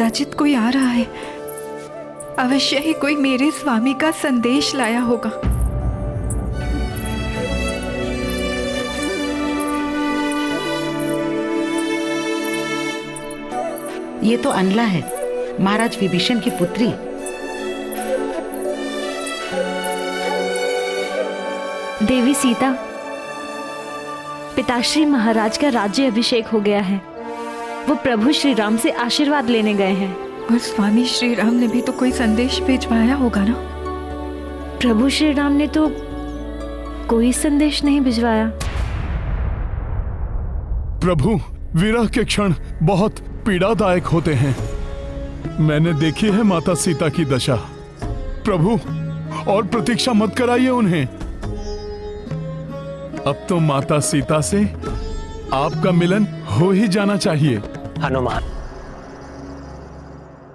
कदाचित कोई आ रहा है। अवश्य ही कोई मेरे स्वामी का संदेश लाया होगा। ये तो अनला है, महाराज विभीषण की पुत्री। देवी सीता, पिताश्री महाराज का राज्य अभिषेक हो गया है। वो प्रभु श्री राम से आशीर्वाद लेने गए हैं। और स्वामी श्री राम ने भी तो कोई संदेश भिजवाया होगा ना? प्रभु श्री राम ने तो कोई संदेश नहीं भिजवाया। प्रभु, विरह के क्षण बहुत पीड़ादायक होते हैं। मैंने देखी है माता सीता की दशा। प्रभु, और प्रतीक्षा मत कराइए उन्हें। अब तो माता सीता से आपका मिलन हो ही जाना चाहिए। हनुमान,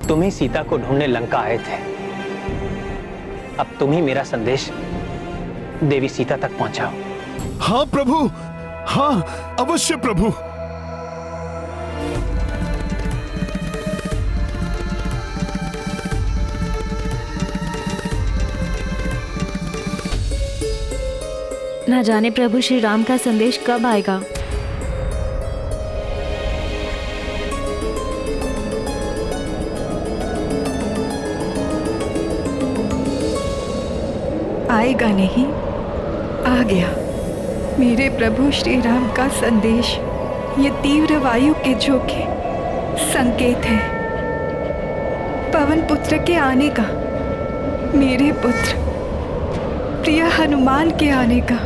तुम ही सीता को ढूंढने लंका आए थे। अब तुम ही मेरा संदेश देवी सीता तक पहुंचाओ। हाँ प्रभु, हाँ अवश्य प्रभु। ना जाने प्रभु श्री राम का संदेश कब आएगा। आएगा नहीं, आ गया मेरे प्रभु श्री राम का संदेश। ये तीव्र वायु के झोंके संकेत है पवन पुत्र के आने का, मेरे पुत्र प्रिय हनुमान के आने का।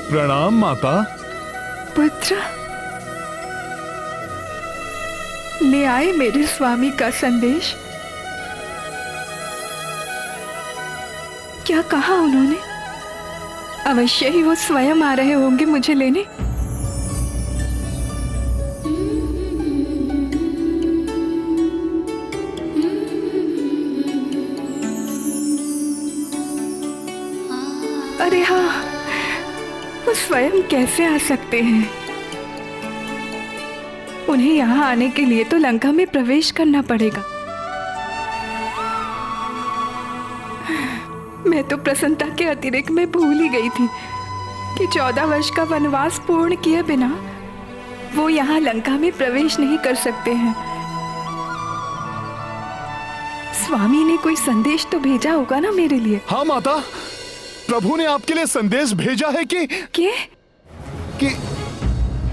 प्रणाम माता। पुत्र, ले आए मेरे स्वामी का संदेश? क्या कहा उन्होंने? अवश्य ही वो स्वयं आ रहे होंगे मुझे लेने। अरे हाँ, वो स्वयं कैसे आ सकते हैं? उन्हें यहाँ आने के लिए तो लंका में प्रवेश करना पड़ेगा। मैं तो प्रसन्नता के अतिरिक्त में भूल ही गई थी कि 14 वर्ष का वनवास पूर्ण किए बिना वो यहाँ लंका में प्रवेश नहीं कर सकते हैं। स्वामी ने कोई संदेश तो भेजा होगा ना मेरे लिए? हाँ माता, प्रभु ने आपके लिए संदेश भेजा है कि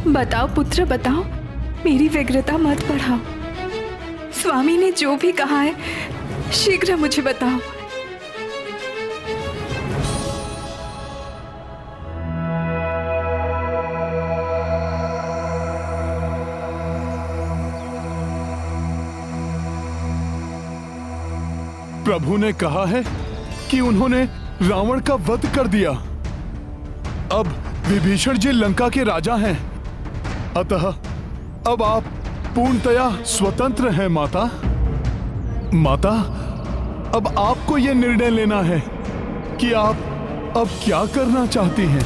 बताओ पुत्र, बताओ, मेरी व्यग्रता मत बढ़ाओ। स्वामी ने जो भी कहा है शीघ्र मुझे बताओ। प्रभु ने कहा है कि उन्होंने रावण का वध कर दिया। अब विभीषण जी लंका के राजा हैं, अतः अब आप पूर्णतया स्वतंत्र हैं माता। माता, अब आपको यह निर्णय लेना है कि आप अब क्या करना चाहती हैं।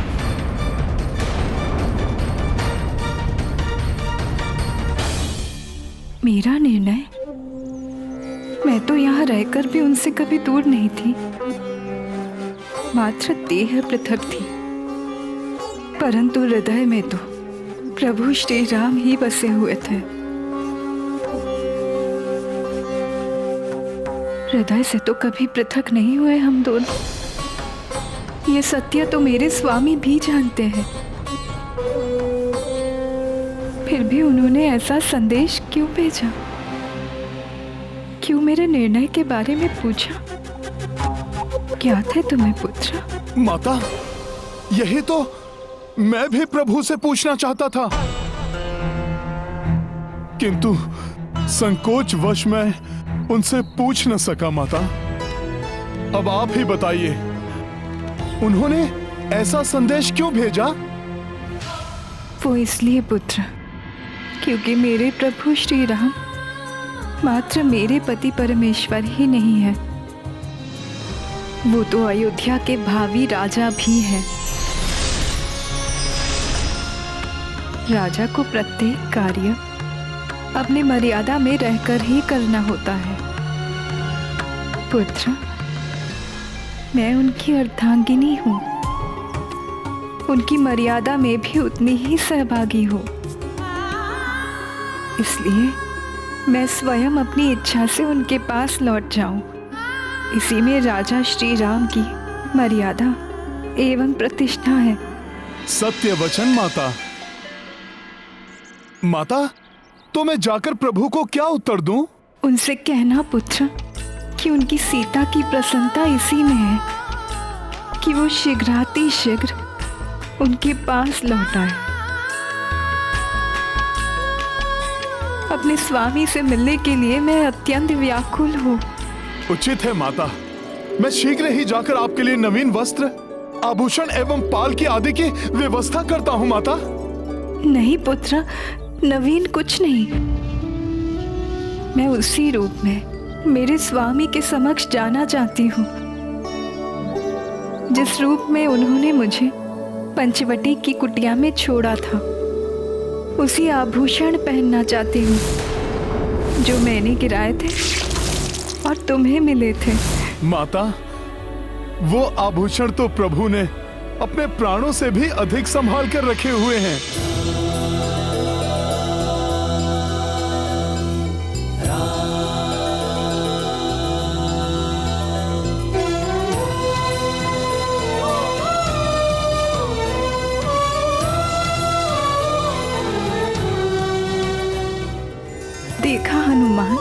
मेरा निर्णय? मैं तो यहाँ रहकर भी उनसे कभी दूर नहीं थी, मात्र देह पृथक थी, परंतु हृदय में तो प्रभु श्री राम ही बसे हुए थे। हृदय से तो कभी पृथक नहीं हुए हम दोनों। ये सत्य तो मेरे स्वामी भी जानते हैं। फिर भी उन्होंने ऐसा संदेश क्यों भेजा? क्यों मेरे निर्णय के बारे में पूछा? क्या थे तुम्हें पुत्र? माता, यही तो मैं भी प्रभु से पूछना चाहता था, किंतु संकोच वश मैं उनसे पूछ न सका। माता, अब आप ही बताइए, उन्होंने ऐसा संदेश क्यों भेजा? वो इसलिए पुत्र, क्योंकि मेरे प्रभु श्री राम मात्र मेरे पति परमेश्वर ही नहीं है, वो तो अयोध्या के भावी राजा भी हैं। राजा को प्रत्येक कार्य अपनी मर्यादा में रहकर ही करना होता है। पुत्र, मैं उनकी अर्धांगिनी हूँ, उनकी मर्यादा में भी उतनी ही सहभागी हूँ। इसलिए मैं स्वयं अपनी इच्छा से उनके पास लौट जाऊं। इसी में राजा श्री राम की मर्यादा एवं प्रतिष्ठा है। सत्य वचन माता। माता, तो मैं जाकर प्रभु को क्या उत्तर दूं? उनसे कहना पुत्र कि उनकी सीता की प्रसन्नता इसी में है कि वो शीघ्राति शीघ्र उनके पास लौट आए। अपने स्वामी से मिलने के लिए मैं अत्यंत व्याकुल हूँ। उचित है माता, मैं शीघ्र ही जाकर आपके लिए नवीन वस्त्र, आभूषण एवं पाल की आदि की व्यवस्था करता हूँ माता। नहीं पुत्र, नवीन कुछ नहीं। मैं उसी रूप में मेरे स्वामी के समक्ष जाना चाहती हूँ जिस रूप में उन्होंने मुझे पंचवटी की कुटिया में छोड़ा था। उसी आभूषण पहनना चाहती हूँ जो मैंने गिराए थे और तुम्हें मिले थे। माता, वो आभूषण तो प्रभु ने अपने प्राणों से भी अधिक संभाल कर रखे हुए हैं। देखा हनुमान,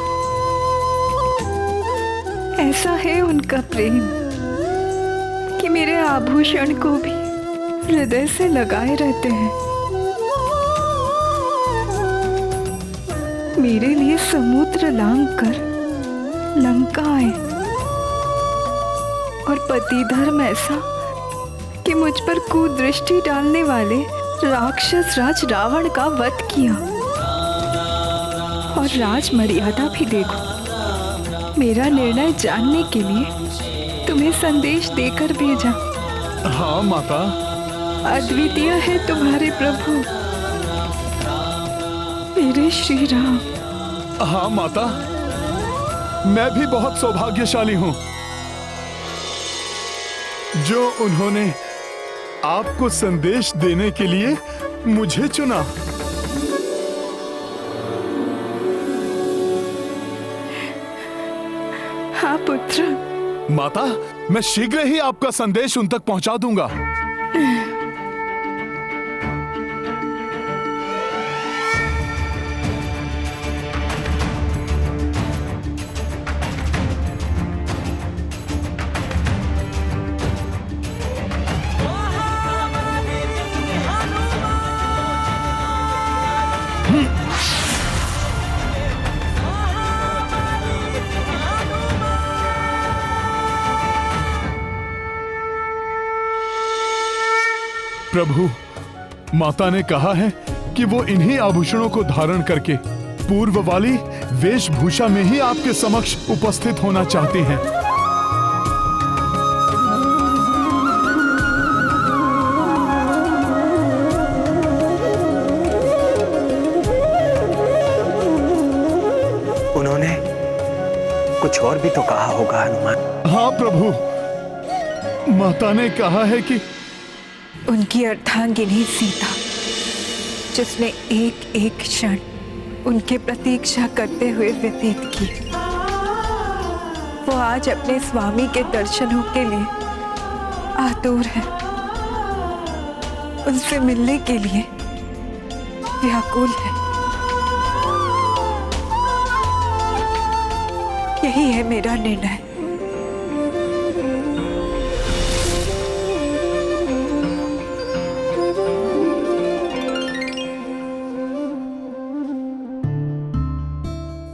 ऐसा है उनका प्रेम कि मेरे आभूषण को भी हृदय से लगाए रहते हैं। मेरे लिए समुद्र लांघ कर लंका आए और पति धर्म ऐसा कि मुझ पर कुदृष्टि डालने वाले राक्षस राज रावण का वध किया। और राज मर्यादा भी देखो, मेरा निर्णय जानने के लिए तुम्हें संदेश देकर भेजा। हाँ माता। अद्वितीय है तुम्हारे प्रभु मेरे श्री राम। हाँ माता, मैं भी बहुत सौभाग्यशाली हूँ जो उन्होंने आपको संदेश देने के लिए मुझे चुना। हाँ पुत्र। माता, मैं शीघ्र ही आपका संदेश उन तक पहुंचा दूंगा। प्रभु, माता ने कहा है कि वो इन्हीं आभूषणों को धारण करके पूर्व वाली वेशभूषा में ही आपके समक्ष उपस्थित होना चाहती हैं। उन्होंने कुछ और भी तो कहा होगा हनुमान। हाँ प्रभु, माता ने कहा है कि उनकी अर्धांगिनी सीता, जिसने एक एक क्षण उनके प्रतीक्षा करते हुए व्यतीत की, वो आज अपने स्वामी के दर्शनों के लिए आतुर है, उनसे मिलने के लिए व्याकुल है। यही है मेरा निर्णय।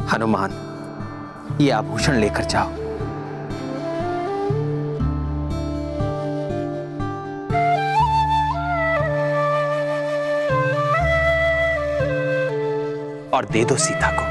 हनुमान, ये आभूषण लेकर जाओ। और दे दो सीता को।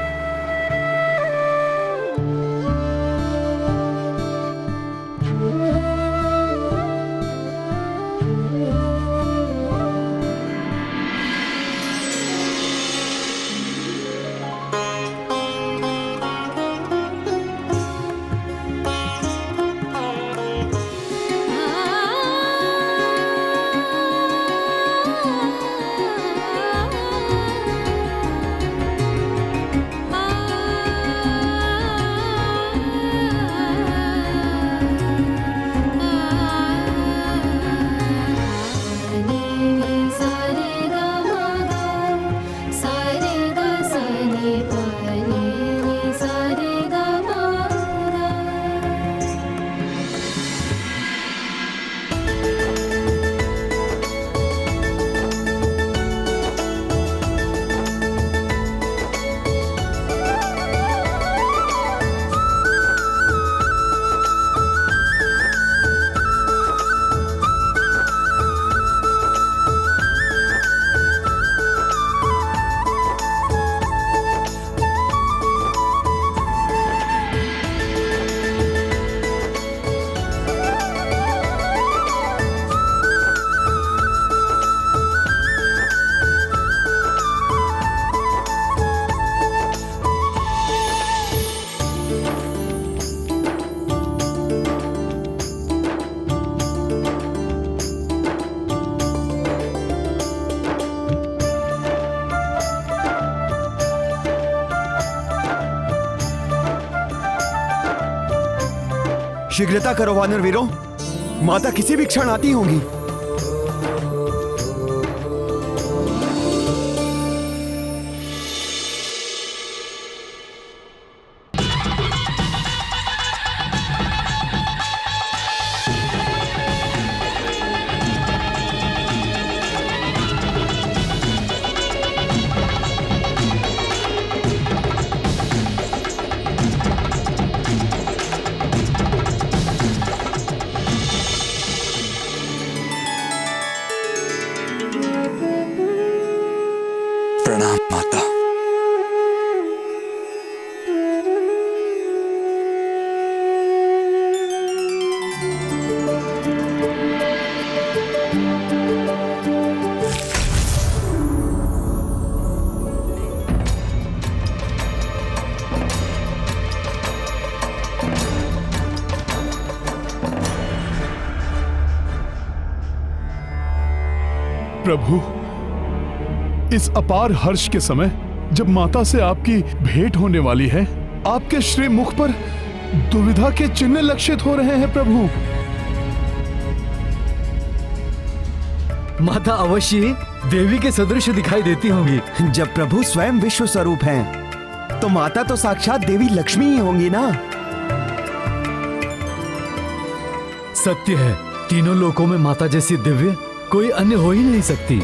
शीघ्रता करो वानर वीरों, माता किसी भी क्षण आती होंगी। प्रणाम माता। प्रभु, इस अपार हर्ष के समय जब माता से आपकी भेंट होने वाली है, आपके श्री मुख पर दुविधा के चिन्ह लक्षित हो रहे हैं प्रभु। माता अवश्य देवी के सदृश दिखाई देती होंगी। जब प्रभु स्वयं विश्व स्वरूप हैं, तो माता तो साक्षात देवी लक्ष्मी ही होंगी ना। सत्य है, तीनों लोकों में माता जैसी दिव्य कोई अन्य हो ही नहीं सकती।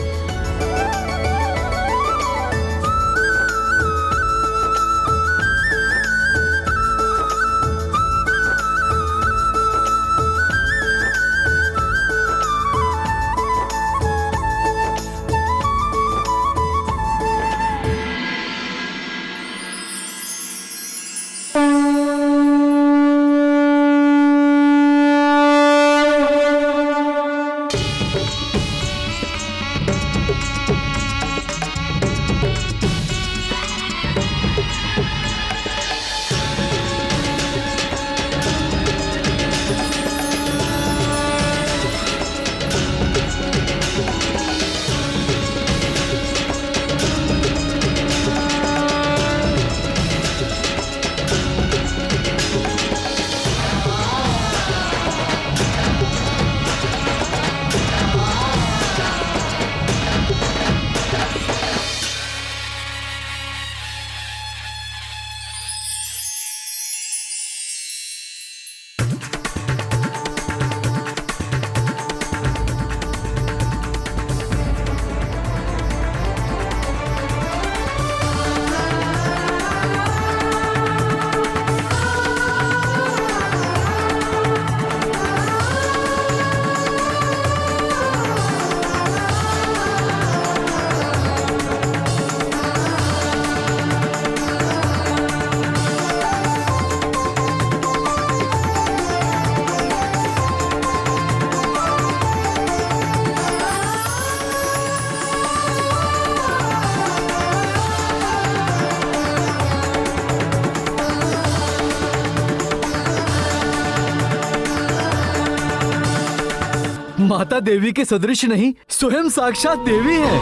माता देवी के सदृश नहीं, स्वयं साक्षात देवी है।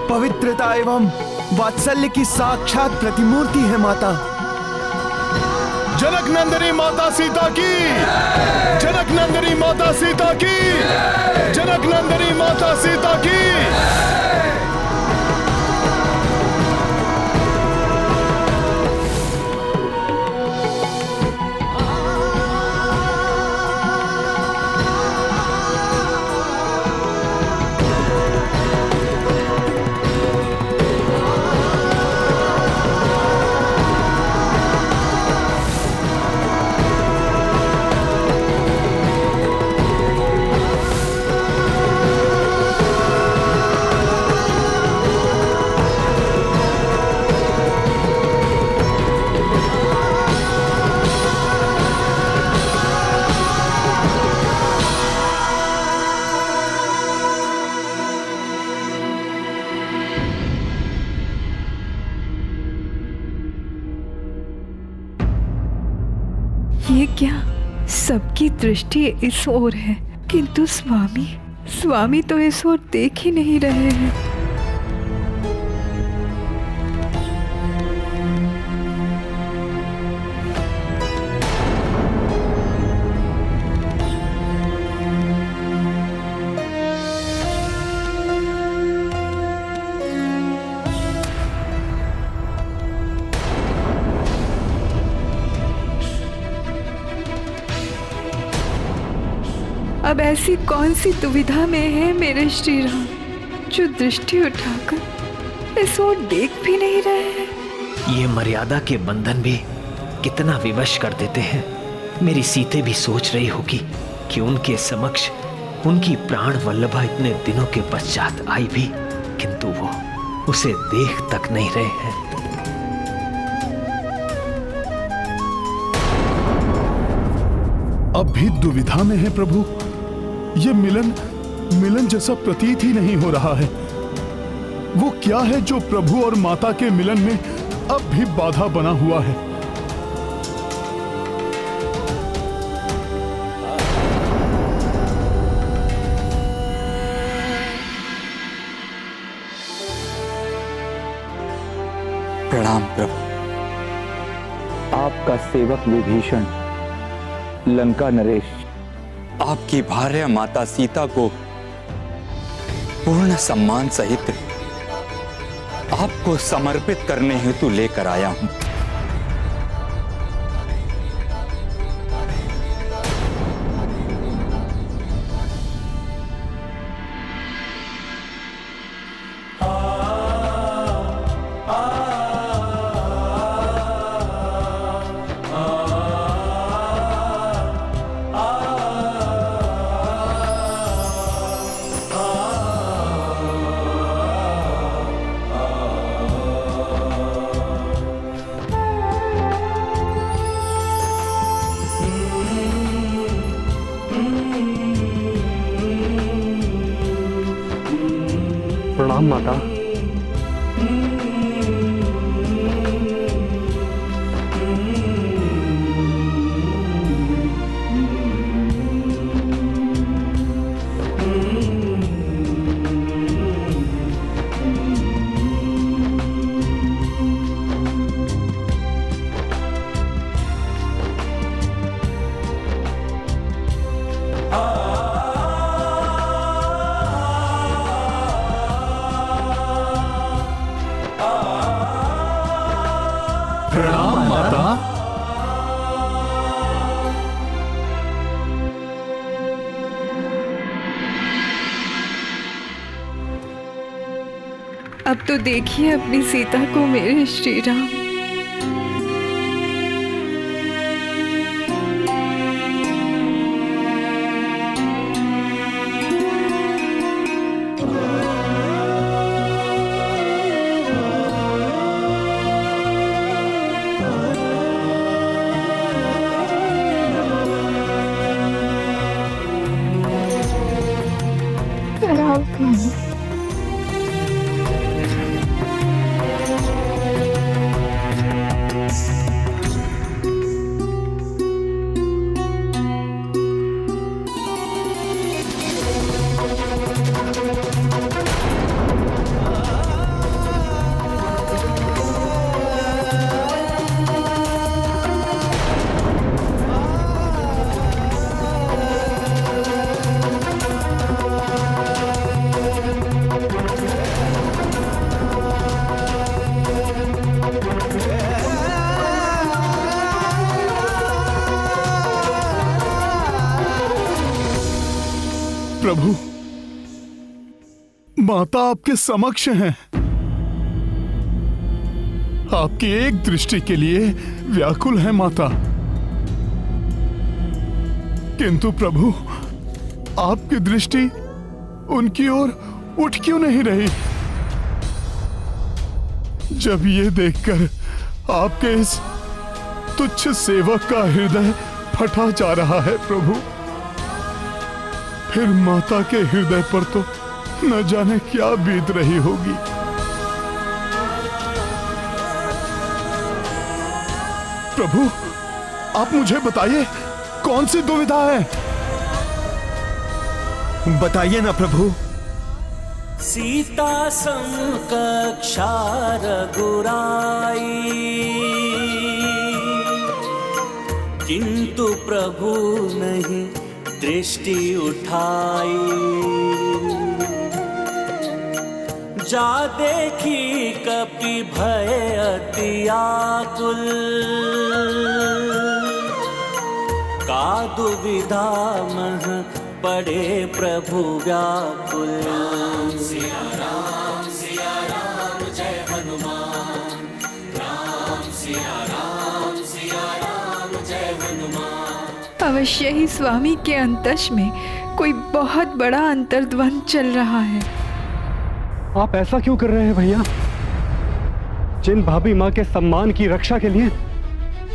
पवित्रता एवं वात्सल्य की साक्षात प्रतिमूर्ति है माता। जनक नंदिनी माता सीता की, जनक नंदिनी माता सीता की, जनक नंदिनी माता सीता की। ये क्या, सबकी दृष्टि इस ओर है, किंतु स्वामी तो इस ओर देख ही नहीं रहे हैं। अब ऐसी कौन सी दुविधा में है मेरे श्री राम जो दृष्टि उठाकर इस ओर देख भी नहीं रहे हैं। ये मर्यादा के बंधन भी कितना विवश कर देते हैं। मेरी सीते भी सोच रही होगी कि उनके समक्ष उनकी प्राण वल्लभा इतने दिनों के पश्चात आई भी, किंतु वो उसे देख तक नहीं रहे हैं। अब भी दुविधा में है प्रभु। ये मिलन जैसा प्रतीत ही नहीं हो रहा है। वो क्या है जो प्रभु और माता के मिलन में अब भी बाधा बना हुआ है? प्रणाम प्रभु। आपका सेवक विभीषण, लंका नरेश, आपकी भार्या माता सीता को पूर्ण सम्मान सहित आपको समर्पित करने हेतु लेकर आया हूं। प्रणाम माता। प्रणाम माता। अब तो देखिए अपनी सीता को मेरे श्री राम। प्रभु, माता आपके समक्ष हैं। आपकी एक दृष्टि के लिए व्याकुल है माता। किंतु प्रभु, आपकी दृष्टि उनकी ओर उठ क्यों नहीं रही? जब ये देखकर आपके इस तुच्छ सेवक का हृदय फटा जा रहा है प्रभु, फिर माता के हृदय पर तो न जाने क्या बीत रही होगी। प्रभु, आप मुझे बताइए कौन सी दुविधा है? बताइए ना प्रभु। सीता समकक्षा रघुराई, किंतु प्रभु नहीं दृष्टि उठाई। जा देखी कपि भय अति आकुल, का दुविधा मह पड़े प्रभु व्याकुल। राम सिया राम जय हनुमान, राम सिया राम जय हनुमान। अवश्य ही स्वामी के अंतस में कोई बहुत बड़ा अंतर्द्वंद चल रहा है। आप ऐसा क्यों कर रहे हैं भैया? जिन भाभी माँ के सम्मान की रक्षा के लिए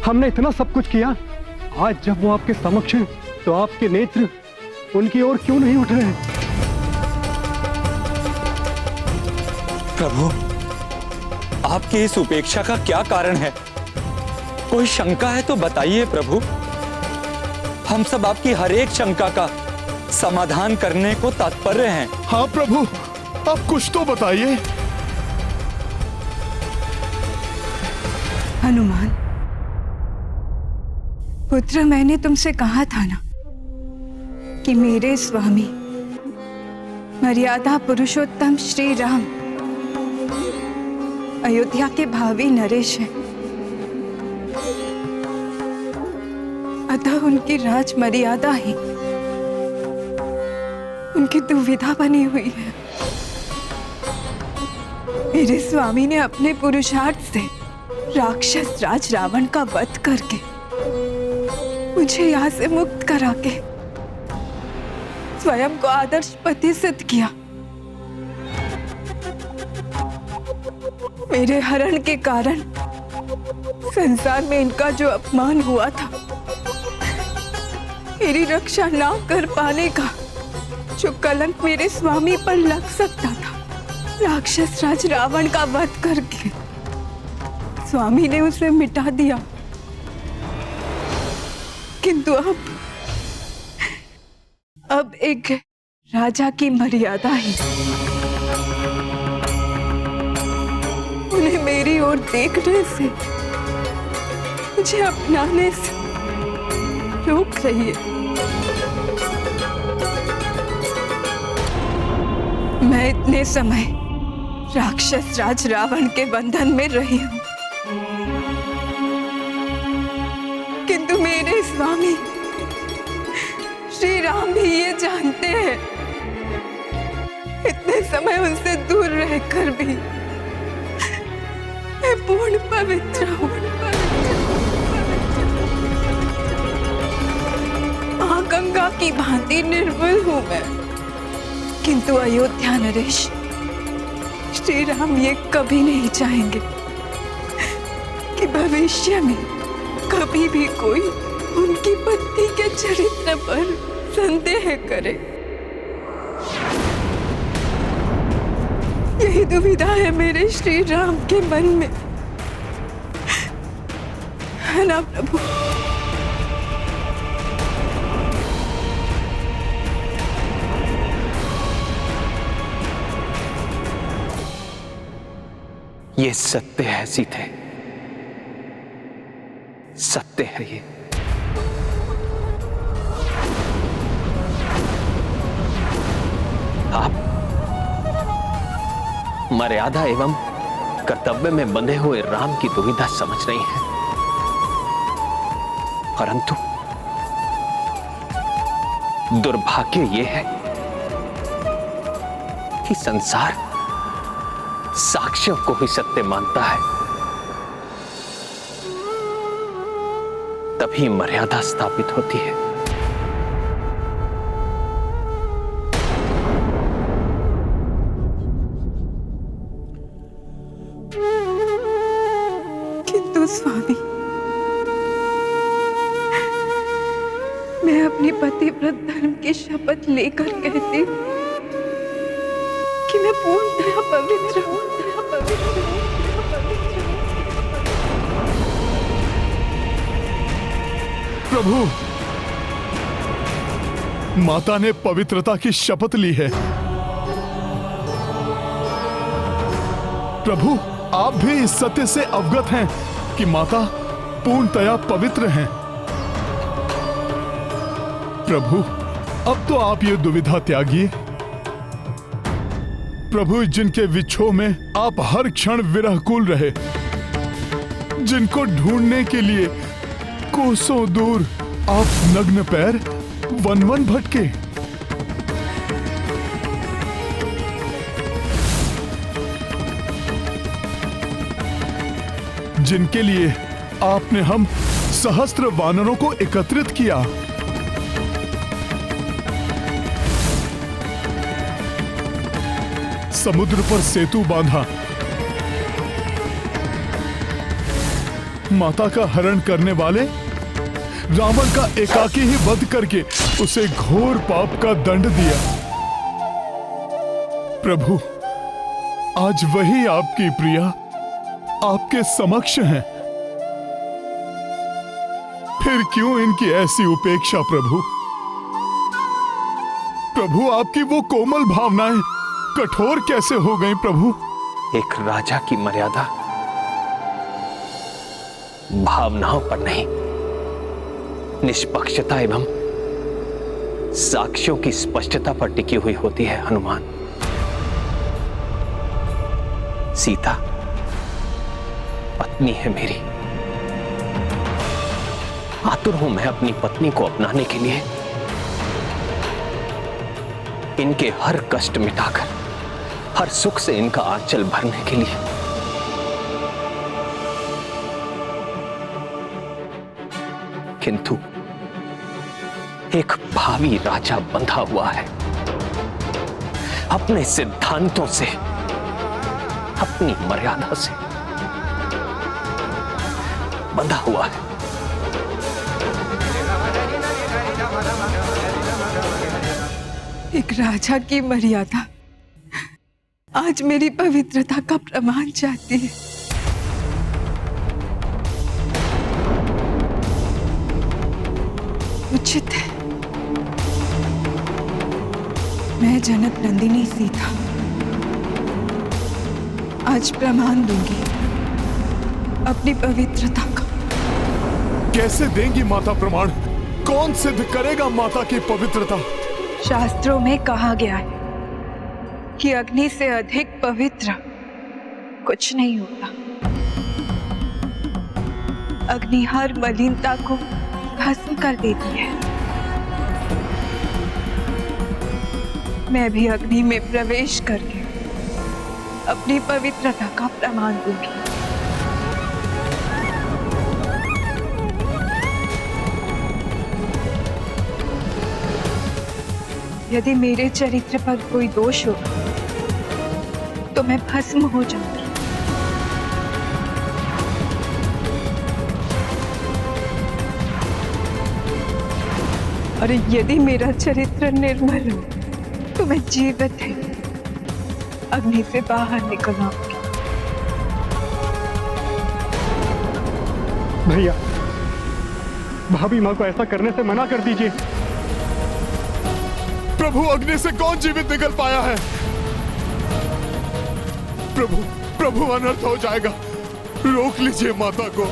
हमने इतना सब कुछ किया, आज जब वो आपके समक्ष हैं, तो आपके नेत्र उनकी ओर क्यों नहीं उठ रहे? प्रभु, आपकी इस उपेक्षा का क्या कारण है? कोई शंका है तो बताइए प्रभु। हम सब आपकी हर एक शंका का समाधान करने को तत्पर हैं। हाँ प्रभु, आप कुछ तो बताइए। हनुमान पुत्र, मैंने तुमसे कहा था ना कि मेरे स्वामी मर्यादा पुरुषोत्तम श्री राम अयोध्या के भावी नरेश हैं, अतः उनकी राज मर्यादा ही उनकी दुविधा बनी हुई है। मेरे स्वामी ने अपने पुरुषार्थ से राक्षस राज रावण का वध करके मुझे यहाँ से मुक्त करा के स्वयं को आदर्श पति सिद्ध किया। मेरे हरण के कारण संसार में इनका जो अपमान हुआ था, मेरी रक्षा ना कर पाने का जो कलंक मेरे स्वामी पर लग सकता था, राक्षस राज रावण का वध करके स्वामी ने उसे मिटा दिया। किंतु अब एक राजा की मर्यादा ही उन्हें मेरी ओर देखने से, मुझे अपनाने से रोक रही है। मैं इतने समय राक्षस राज रावण के बंधन में रही हूं, किंतु मेरे स्वामी श्री राम भी ये जानते हैं, इतने समय उनसे दूर रहकर भी मैं पूर्ण पवित्र हूं। मां गंगा की भांति निर्मल हूं मैं, किंतु अयोध्या नरेश श्री राम ये कभी नहीं चाहेंगे कि भविष्य में कभी भी कोई उनकी पत्नी के चरित्र पर संदेह करे। यही दुविधा है मेरे श्री राम के मन में, है ना प्रभु? ये सत्य है सीते, सत्य है ये। आप मर्यादा एवं कर्तव्य में बंधे हुए राम की दुविधा समझ रही हैं, परंतु दुर्भाग्य यह है कि संसार साक्ष्यों को ही सत्य मानता है, तभी मर्यादा स्थापित होती है। किंतु स्वामी, मैं अपनी पतिव्रत धर्म की शपथ लेकर कहती हूँ कि मैं पूर्णतः पवित्र हूँ। प्रभु, माता ने पवित्रता की शपथ ली है। प्रभु, आप भी इस सत्य से अवगत हैं कि माता पूर्णतया पवित्र हैं। प्रभु, अब तो आप ये दुविधा त्यागिए। प्रभु, जिनके विछोह में आप हर क्षण विरहकुल रहे, जिनको ढूंढने के लिए कोसों दूर आप नग्न पैर वन वन भटके, जिनके लिए आपने हम सहस्त्र वानरों को एकत्रित किया। समुद्र पर सेतु बांधा, माता का हरण करने वाले रावण का एकाकी ही वध करके उसे घोर पाप का दंड दिया। प्रभु, आज वही आपकी प्रिया आपके समक्ष हैं। फिर क्यों इनकी ऐसी उपेक्षा प्रभु? प्रभु, आपकी वो कोमल भावनाएं कठोर कैसे हो गई प्रभु? एक राजा की मर्यादा भावनाओं पर नहीं, निष्पक्षता एवं साक्ष्यों की स्पष्टता पर टिकी हुई होती है हनुमान। सीता पत्नी है मेरी, आतुर हूं मैं अपनी पत्नी को अपनाने के लिए, इनके हर कष्ट मिटाकर हर सुख से इनका आंचल भरने के लिए। किंतु एक भावी राजा बंधा हुआ है, अपने सिद्धांतों से, अपनी मर्यादा से बंधा हुआ है। एक राजा की मर्यादा आज मेरी पवित्रता का प्रमाण चाहती है। उचित है, मैं जनक नंदिनी सीता आज प्रमाण दूंगी अपनी पवित्रता का। कैसे देंगी माता प्रमाण? कौन सिद्ध करेगा माता की पवित्रता? शास्त्रों में कहा गया है कि अग्नि से अधिक पवित्र कुछ नहीं होता। अग्नि हर मलिनता को भस्म कर देती है। मैं भी अग्नि में प्रवेश करके अपनी पवित्रता का प्रमाण दूंगी। यदि मेरे चरित्र पर कोई दोष हो तो मैं भस्म हो जाऊंगी। और यदि मेरा चरित्र निर्मल हो तो मैं जीवित है अग्नि से बाहर निकल आऊंगी। भैया, भाभी माँ को ऐसा करने से मना कर दीजिए। प्रभु, अग्नि से कौन जीवित निकल पाया है? प्रभु, प्रभु, अनर्थ हो जाएगा, रोक लीजिए माता को।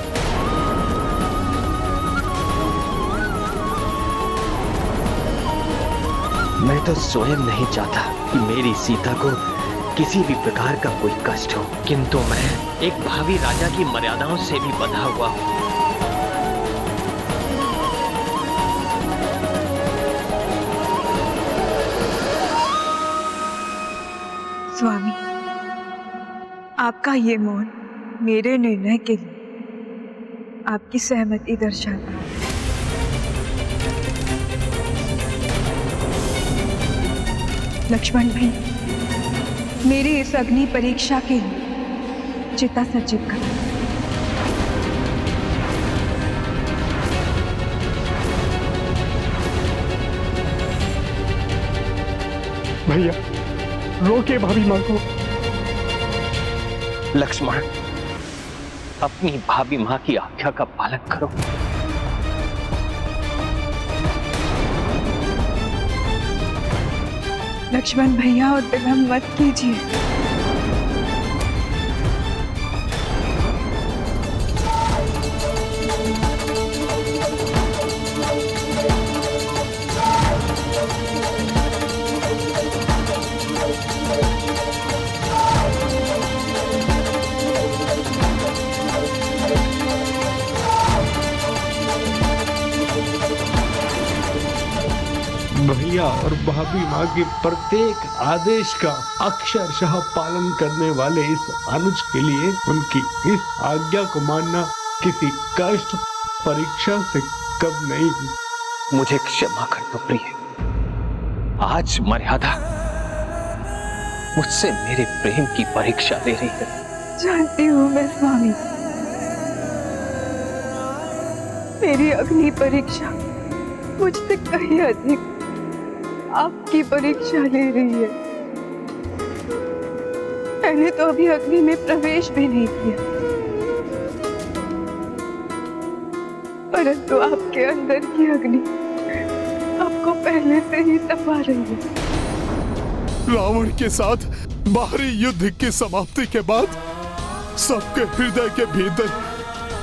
मैं तो स्वयं नहीं चाहता कि मेरी सीता को किसी भी प्रकार का कोई कष्ट हो, किंतु मैं एक भावी राजा की मर्यादाओं से भी बंधा हुआ हूं। स्वामी, आपका ये मौन मेरे निर्णय के लिए आपकी सहमति दर्शाता है। लक्ष्मण भाई, मेरी इस अग्नि परीक्षा के लिए चिता सज्जित करो। भैया, रोके भाभी माँ को। लक्ष्मण, अपनी भाभी माँ की आज्ञा का पालन करो। लक्ष्मण भैया, और विलंब मत कीजिए। भैया और भाभी माँ के प्रत्येक आदेश का अक्षरशः पालन करने वाले इस अनुज के लिए उनकी इस आज्ञा को मानना किसी कष्ट परीक्षा से कम नहीं। मुझे क्षमा कर दो प्रिय, आज मर्यादा मुझसे मेरे प्रेम की परीक्षा ले रही है। जानती हूँ मैं स्वामी, मेरी अग्नि परीक्षा मुझसे कहीं अधिक आपकी परीक्षा ले रही है। मैंने तो अभी अग्नि में प्रवेश भी नहीं किया, परंतु आपके अंदर की अग्नि आपको पहले से ही तपा रही है। रावण के साथ बाहरी युद्ध की समाप्ति के बाद सबके हृदय के भीतर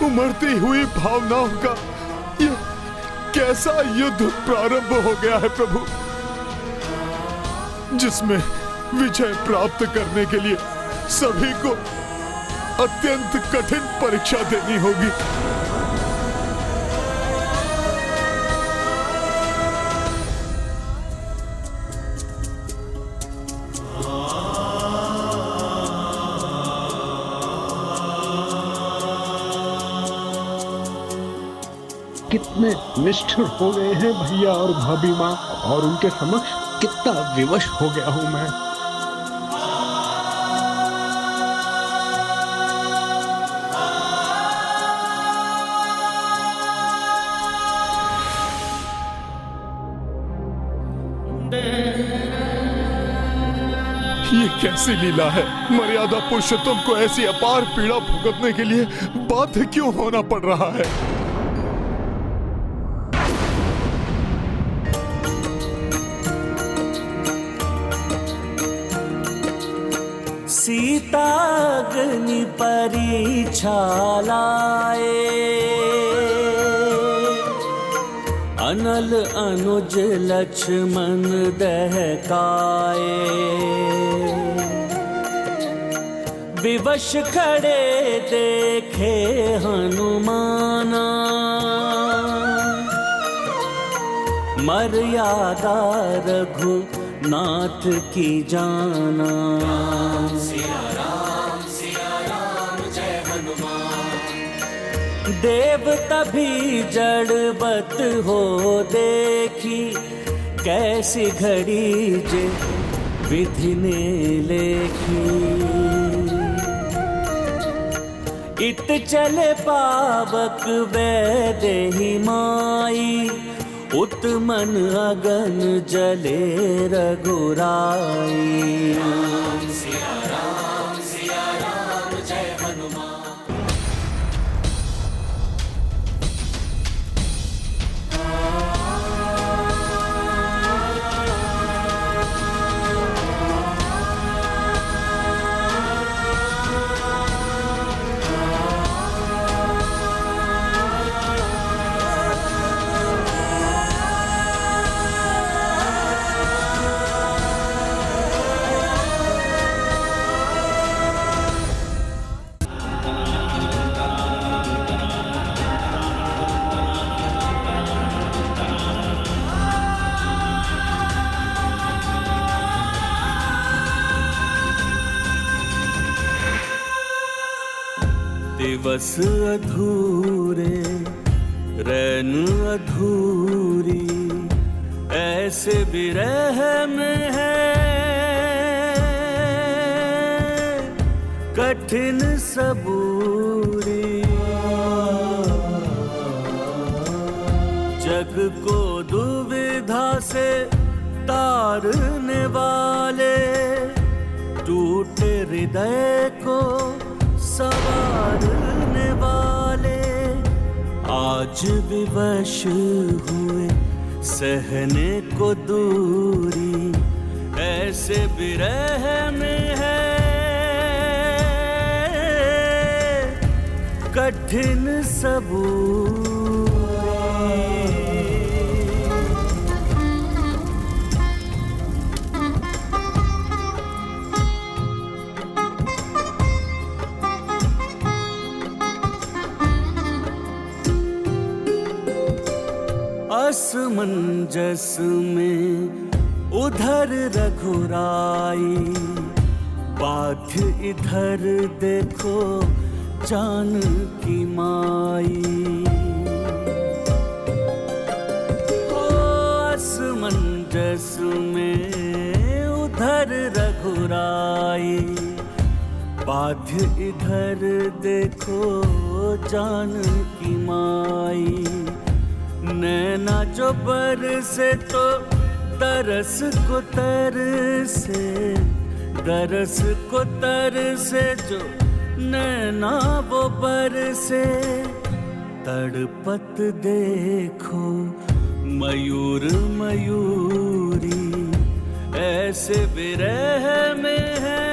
उमड़ती हुई भावनाओं का यह कैसा युद्ध प्रारंभ हो गया है प्रभु, जिसमें विजय प्राप्त करने के लिए सभी को अत्यंत कठिन परीक्षा देनी होगी। कितने निष्ठुर हो गए हैं भैया और भाभी माँ, और उनके समक्ष कितना विवश हो गया हूं मैं। ये कैसी लीला है? मर्यादा पुरुषोत्तम को ऐसी अपार पीड़ा भुगतने के लिए बाध्य क्यों होना पड़ रहा है? सीता अग्नि परीक्षा लाए, अनल अनुज लक्ष्मण दहकाए। विवश खड़े देखे हनुमाना, मर्यादा रघुनाथ की जाना। सिया राम जय हनुमान। देव तभी जड़बत हो देखी, कैसी घड़ी जे विधि ने लेखी। इत चले पावक वैदेही माई, उत्मन अगन जले रघुराई। सिया राम जय हनुमान। दिवस अधूरे रैन अधूरी, ऐसे विरह में है कठिन सबूरी। जग को दुविधा से तारने वाले, टूटे हृदय को संवारने वाले, आज विवश हुए सहने को दूरी। ऐसे विरह में है कठिन सबूरी। असमंजस में उधर रघुराई, बाध्य इधर देखो जानकी माई। असमंजस में उधर रघुराई, बाध्य इधर देखो जानकी माई। नैना जो बरसे तो तरस को तरसे, दरस को तरसे जो नैना वो बरसे। तड़पत देखो मयूर मयूरी, ऐसे विरह में है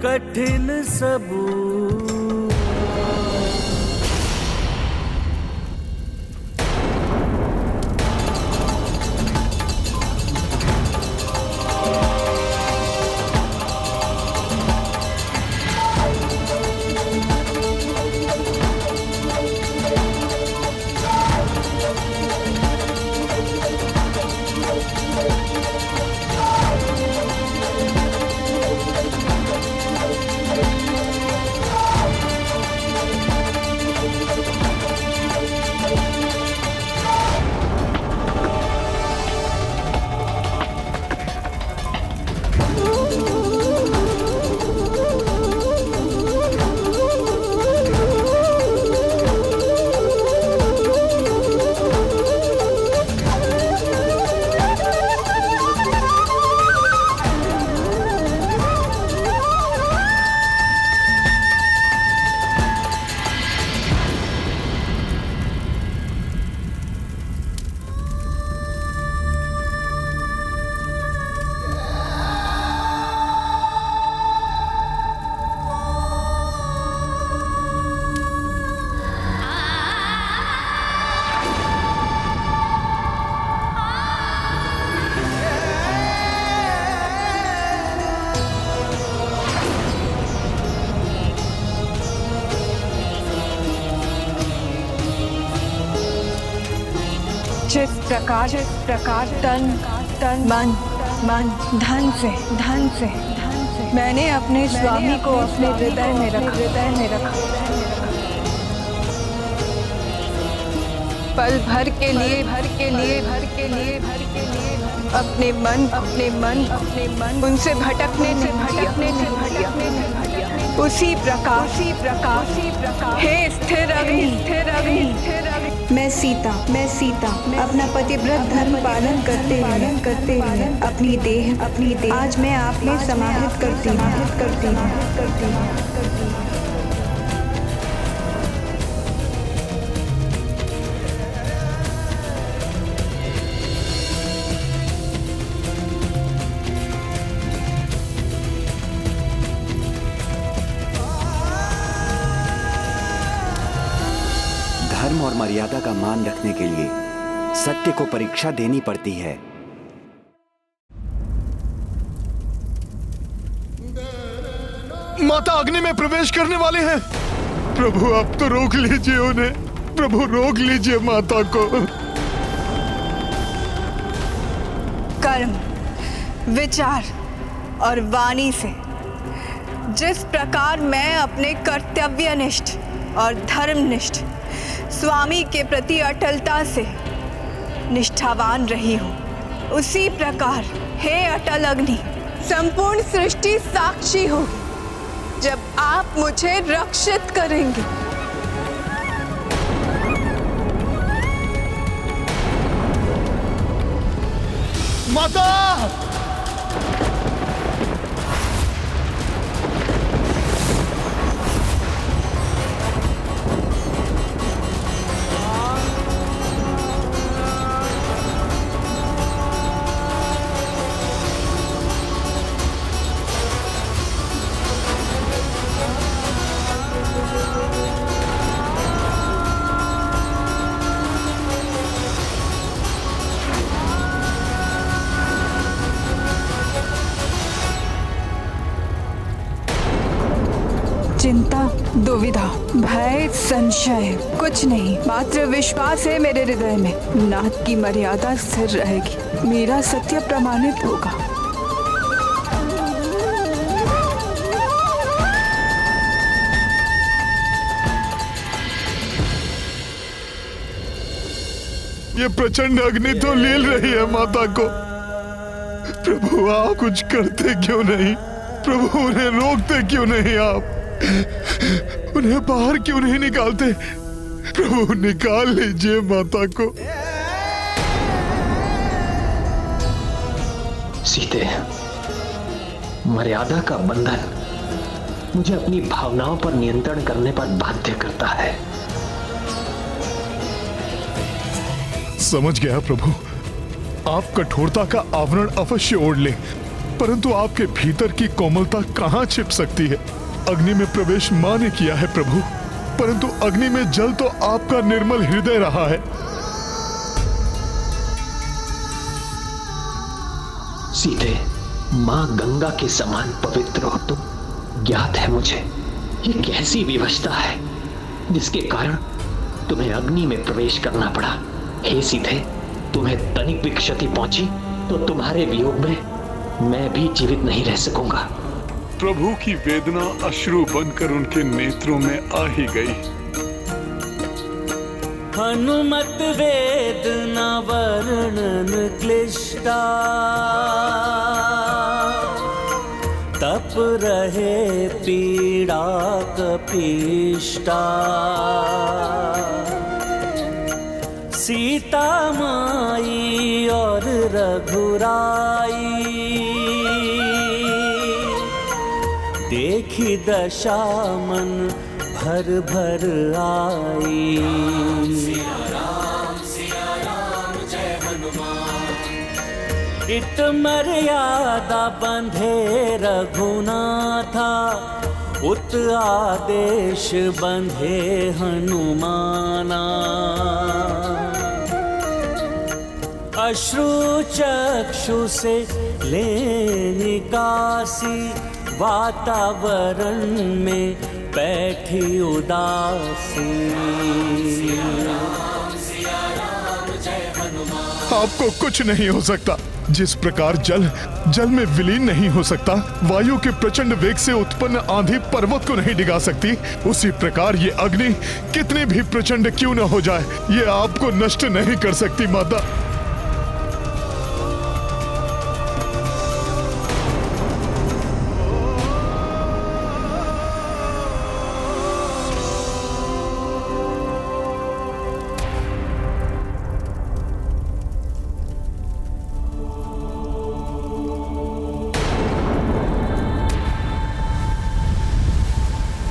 कठिन सबूर। जिस प्रकार तन मन धन से मैंने अपने स्वामी को अपने हृदय में रखा। पल भर के लिए अपने मन उनसे भटकने दिया। उसी प्रकार हे स्थिर अग्नि, मैं सीता अपना पतिव्रत धर्म पालन करते हुए अपनी देह आज मैं आप में समाहित करती हूँ। धर्म और मर्यादा का मान रखने के लिए सत्य को परीक्षा देनी पड़ती है। माता अग्नि में प्रवेश करने वाले हैं। प्रभु आप तो रोक लीजिए उन्हें, प्रभु रोक लीजिए माता को। कर्म, विचार और वाणी से जिस प्रकार मैं अपने कर्तव्यनिष्ठ और धर्मनिष्ठ स्वामी के प्रति अटलता से निष्ठावान रही हूँ, उसी प्रकार हे अटल अग्नि संपूर्ण सृष्टि साक्षी हो जब आप मुझे रक्षित करेंगे। माता भय संशय कुछ नहीं, मात्र विश्वास है मेरे हृदय में। नाथ की मर्यादा स्थिर रहेगी, मेरा सत्य प्रमाणित होगा। ये प्रचंड अग्नि तो लील रही है माता को। प्रभु आप कुछ करते क्यों नहीं? प्रभु उन्हें रोकते क्यों नहीं? आप उन्हें बाहर क्यों नहीं निकालते? प्रभु निकाल लीजिए माता को। सीते, मर्यादा का बंधन मुझे अपनी भावनाओं पर नियंत्रण करने पर बाध्य करता है। समझ गया प्रभु, आप कठोरता का आवरण अवश्य ओढ़ लें, परंतु आपके भीतर की कोमलता कहां छिप सकती है? अग्नि में प्रवेश मां ने किया है प्रभु, परंतु अग्नि में जल तो आपका निर्मल हृदय रहा है। सीते, मां गंगा के समान पवित्र हो तुम। ज्ञात है मुझे ये कैसी विवशता है जिसके कारण तुम्हें अग्नि में प्रवेश करना पड़ा। हे सीते, तुम्हें तनिक भी क्षति पहुंची तो तुम्हारे वियोग में मैं भी जीवित नहीं रह सकूंगा। प्रभु की वेदना अश्रु बनकर उनके नेत्रों में आ ही गई। हनुमत वेदना वर्णन क्लिष्टा, तप रहे पीड़ा कपिष्टा। सीता माई और रघुराई, देखी दशा मन भर भर आई। इत मर्यादा बंधे रघुनाथा, उत आदेश बंधे हनुमाना। अश्रु चक्षु से ले निकासी, वातावरण में बैठी उदासी। आपको कुछ नहीं हो सकता। जिस प्रकार जल में विलीन नहीं हो सकता, वायु के प्रचंड वेग से उत्पन्न आंधी पर्वत को नहीं डिगा सकती, उसी प्रकार ये अग्नि कितनी भी प्रचंड क्यों न हो जाए, ये आपको नष्ट नहीं कर सकती माता।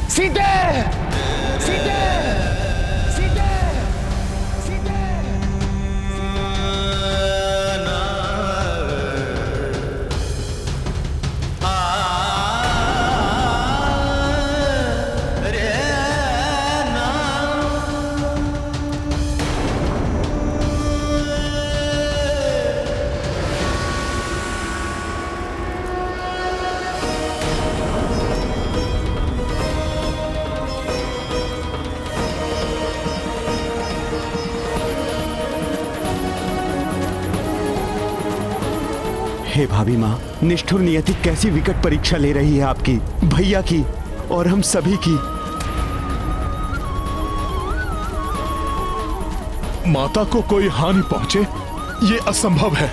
सीते! सीते! सीते! सीते! हे भाभी माँ, निष्ठुर नियति कैसी विकट परीक्षा ले रही है आपकी, भैया की और हम सभी की। माता को कोई हानि पहुंचे ये असंभव है।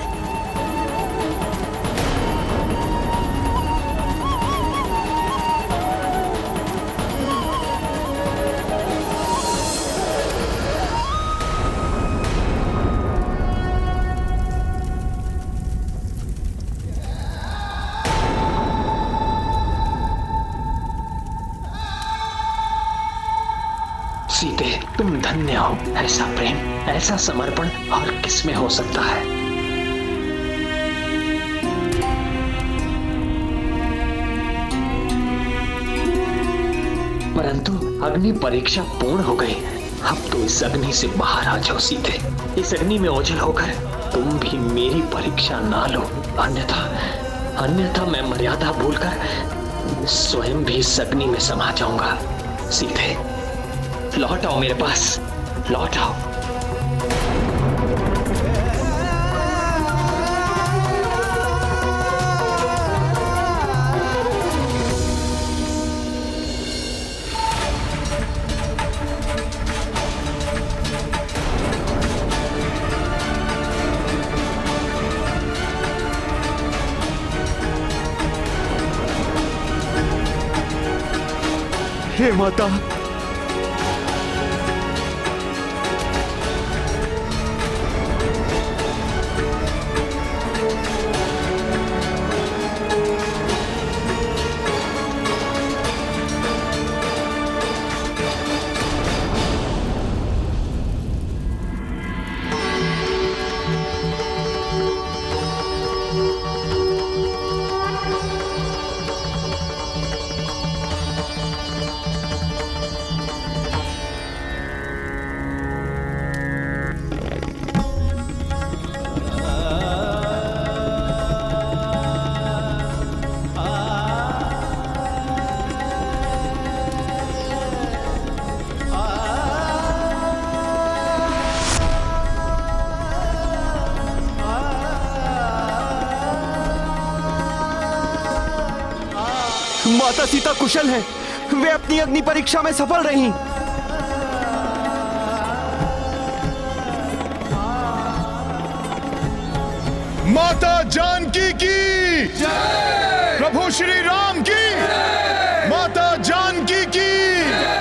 सीते, तुम धन्य हो। ऐसा प्रेम, ऐसा समर्पण और किसमें हो सकता है? परंतु अग्नि परीक्षा पूर्ण हो गई। अब तो इस अग्नि से बाहर आ जाओ सीते। इस अग्नि में ओझल होकर तुम भी मेरी परीक्षा ना लो, अन्यथा मैं मर्यादा भूलकर स्वयं भी इस अग्नि में समा जाऊंगा। सीते, लौट आओ मेरे पास, लौट आओ। हे माता, माता सीता कुशल हैं, वे अपनी अग्नि परीक्षा में सफल रहीं। माता जानकी की जय, प्रभु श्री राम की जय, माता जानकी की जय।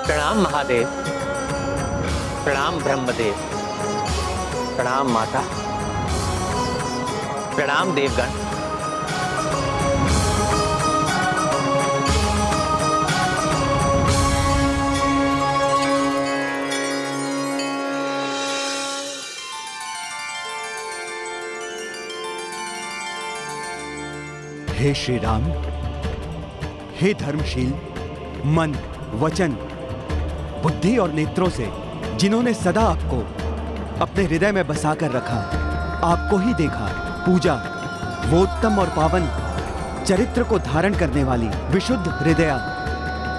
प्रणाम महादेव, प्रणाम ब्रह्मदेव, प्रणाम माता, प्रणाम देवगण। हे श्री राम, हे धर्मशील मन, वचन, बुद्धि और नेत्रों से जिन्होंने सदा आपको अपने हृदय में बसाकर रखा, आपको ही देखा, पूजा, वो उत्तम और पावन चरित्र को धारण करने वाली विशुद्ध हृदया,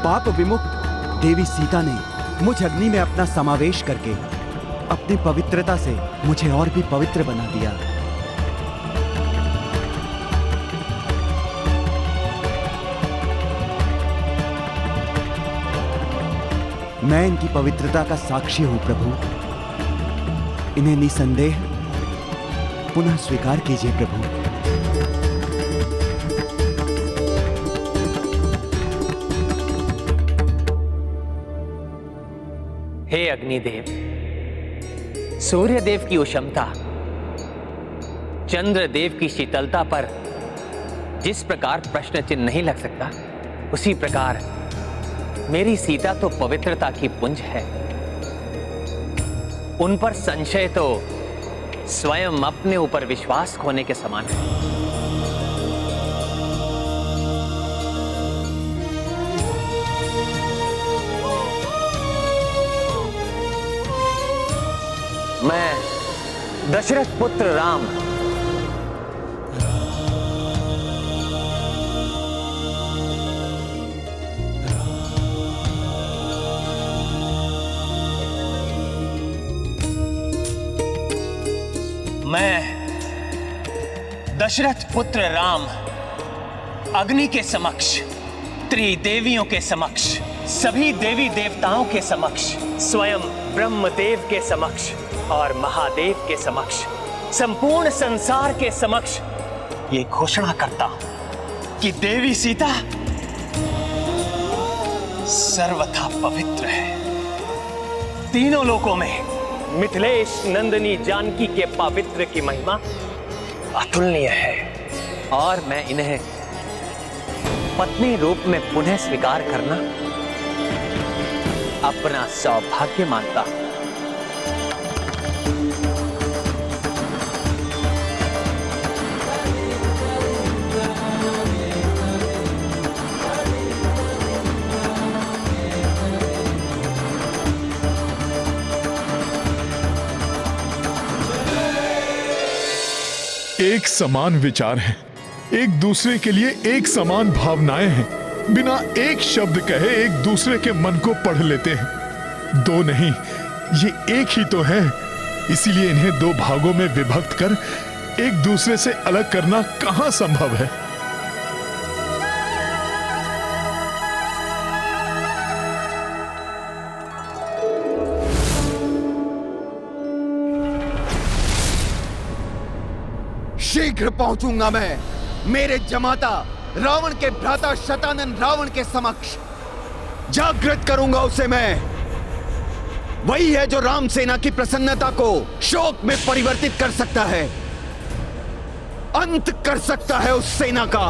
पाप विमुक्त देवी सीता ने मुझ अग्नि में अपना समावेश करके अपनी पवित्रता से मुझे और भी पवित्र बना दिया। मैं इनकी पवित्रता का साक्षी हूं प्रभु, इन्हें निसंदेह पुनः स्वीकार कीजिए प्रभु। हे अग्निदेव, सूर्यदेव की उष्णता, चंद्रदेव की शीतलता पर जिस प्रकार प्रश्न चिन्ह नहीं लग सकता, उसी प्रकार मेरी सीता तो पवित्रता की पुंज है। उन पर संशय तो स्वयं अपने ऊपर विश्वास खोने के समान है। मैं दशरथ पुत्र राम दशरथ पुत्र राम अग्नि के समक्ष, त्रिदेवियों के समक्ष, सभी देवी देवताओं के समक्ष, स्वयं ब्रह्मदेव के समक्ष और महादेव के समक्ष, संपूर्ण संसार के समक्ष ये घोषणा करता हूं कि देवी सीता सर्वथा पवित्र है। तीनों लोकों में मिथिलेश नंदिनी जानकी के पवित्र की महिमा अतुलनीय है और मैं इन्हें पत्नी रूप में पुनः स्वीकार करना अपना सौभाग्य मानता हूं। एक समान विचार हैं, एक दूसरे के लिए एक समान भावनाएं हैं, बिना एक शब्द कहे एक दूसरे के मन को पढ़ लेते हैं। दो नहीं, ये एक ही तो है। इसीलिए इन्हें दो भागों में विभक्त कर एक दूसरे से अलग करना कहां संभव है। शीघ्र पहुंचूंगा मैं मेरे जमाता रावण के भ्राता शतानन रावण के समक्ष। जागृत करूंगा उसे मैं। वही है जो राम सेना की प्रसन्नता को शोक में परिवर्तित कर सकता है, अंत कर सकता है उस सेना का।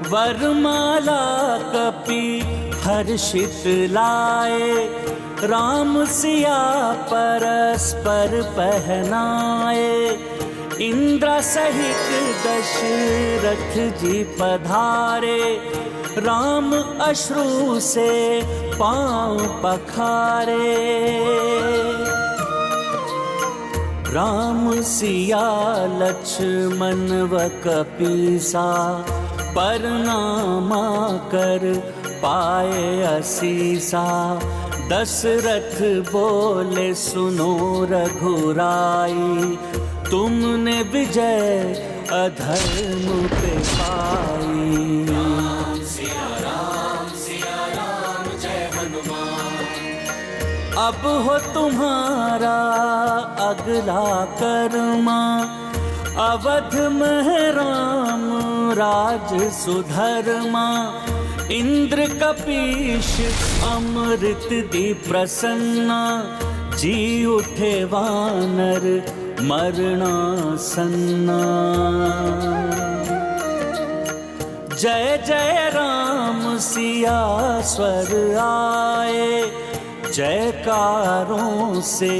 वरमाला कपि हर्षित लाए, राम सिया परस्पर पहनाए। इंद्र सहित दशरथ जी पधारे, राम अश्रु से पांव पखारे। राम सिया लक्ष्मण व कपीसा, परनामा कर पाए असीसा। दशरथ बोले सुनो रघुराई, तुमने विजय अधर्म पे पाई। राम सिया राम जय हनुमान, अब हो तुम्हारा अगला कर्मा, अवध में राम राज सुधर्मा। इंद्र कपीश अमृत दी प्रसन्ना, जी उठे वानर मरना सन्ना। जय जय राम सिया स्वर आए, जयकारों से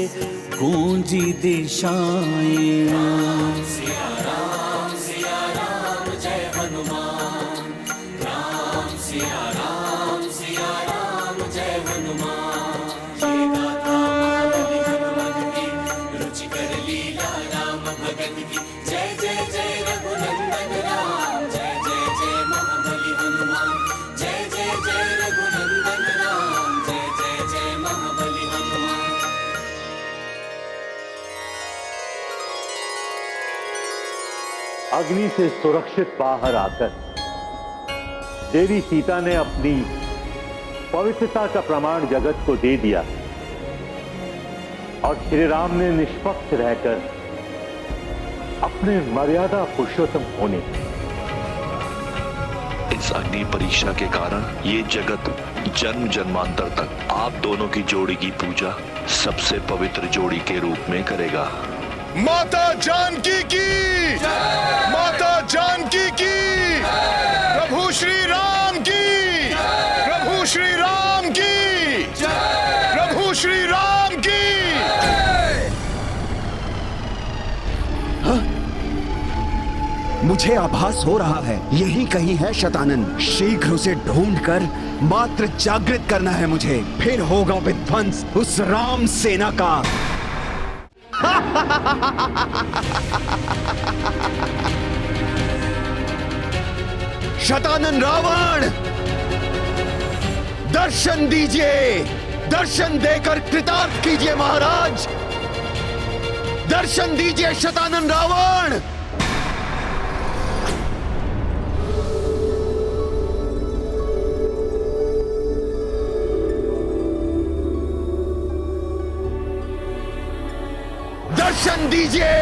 गूंजी दिशाएं। सिया राम जय हनुमान, राम सिया राम जय हनुमान। ये गाथा महाबली हनुमान की, रुचि कर लीला राम भगत की। जय जय जय रघुनंदन राम, जय जय जय महाबली हनुमान। जय जय जय रघुनंदन राम, जय जय जय महाबली हनुमान। अग्नि से सुरक्षित बाहर आकर देवी सीता ने अपनी पवित्रता का प्रमाण जगत को दे दिया और श्री राम ने निष्पक्ष रहकर अपने मर्यादा पुरुषोत्तम होने। इस अग्नि परीक्षा के कारण ये जगत जन्म जन्मांतर तक आप दोनों की जोड़ी की पूजा सबसे पवित्र जोड़ी के रूप में करेगा। माता जानकी की, माता जानकी की, प्रभु श्री राम की, प्रभु श्री राम की, प्रभु श्री राम की। मुझे आभास हो रहा है यही कहीं है शतानन। शीघ्र उसे ढूंढकर मात्र जागृत करना है मुझे, फिर होगा विध्वंस उस राम सेना का। शतानन रावण, दर्शन दीजिए, दर्शन देकर कृतार्थ कीजिए महाराज। दर्शन दीजिए शतानन रावण। दर्शन दीजिए।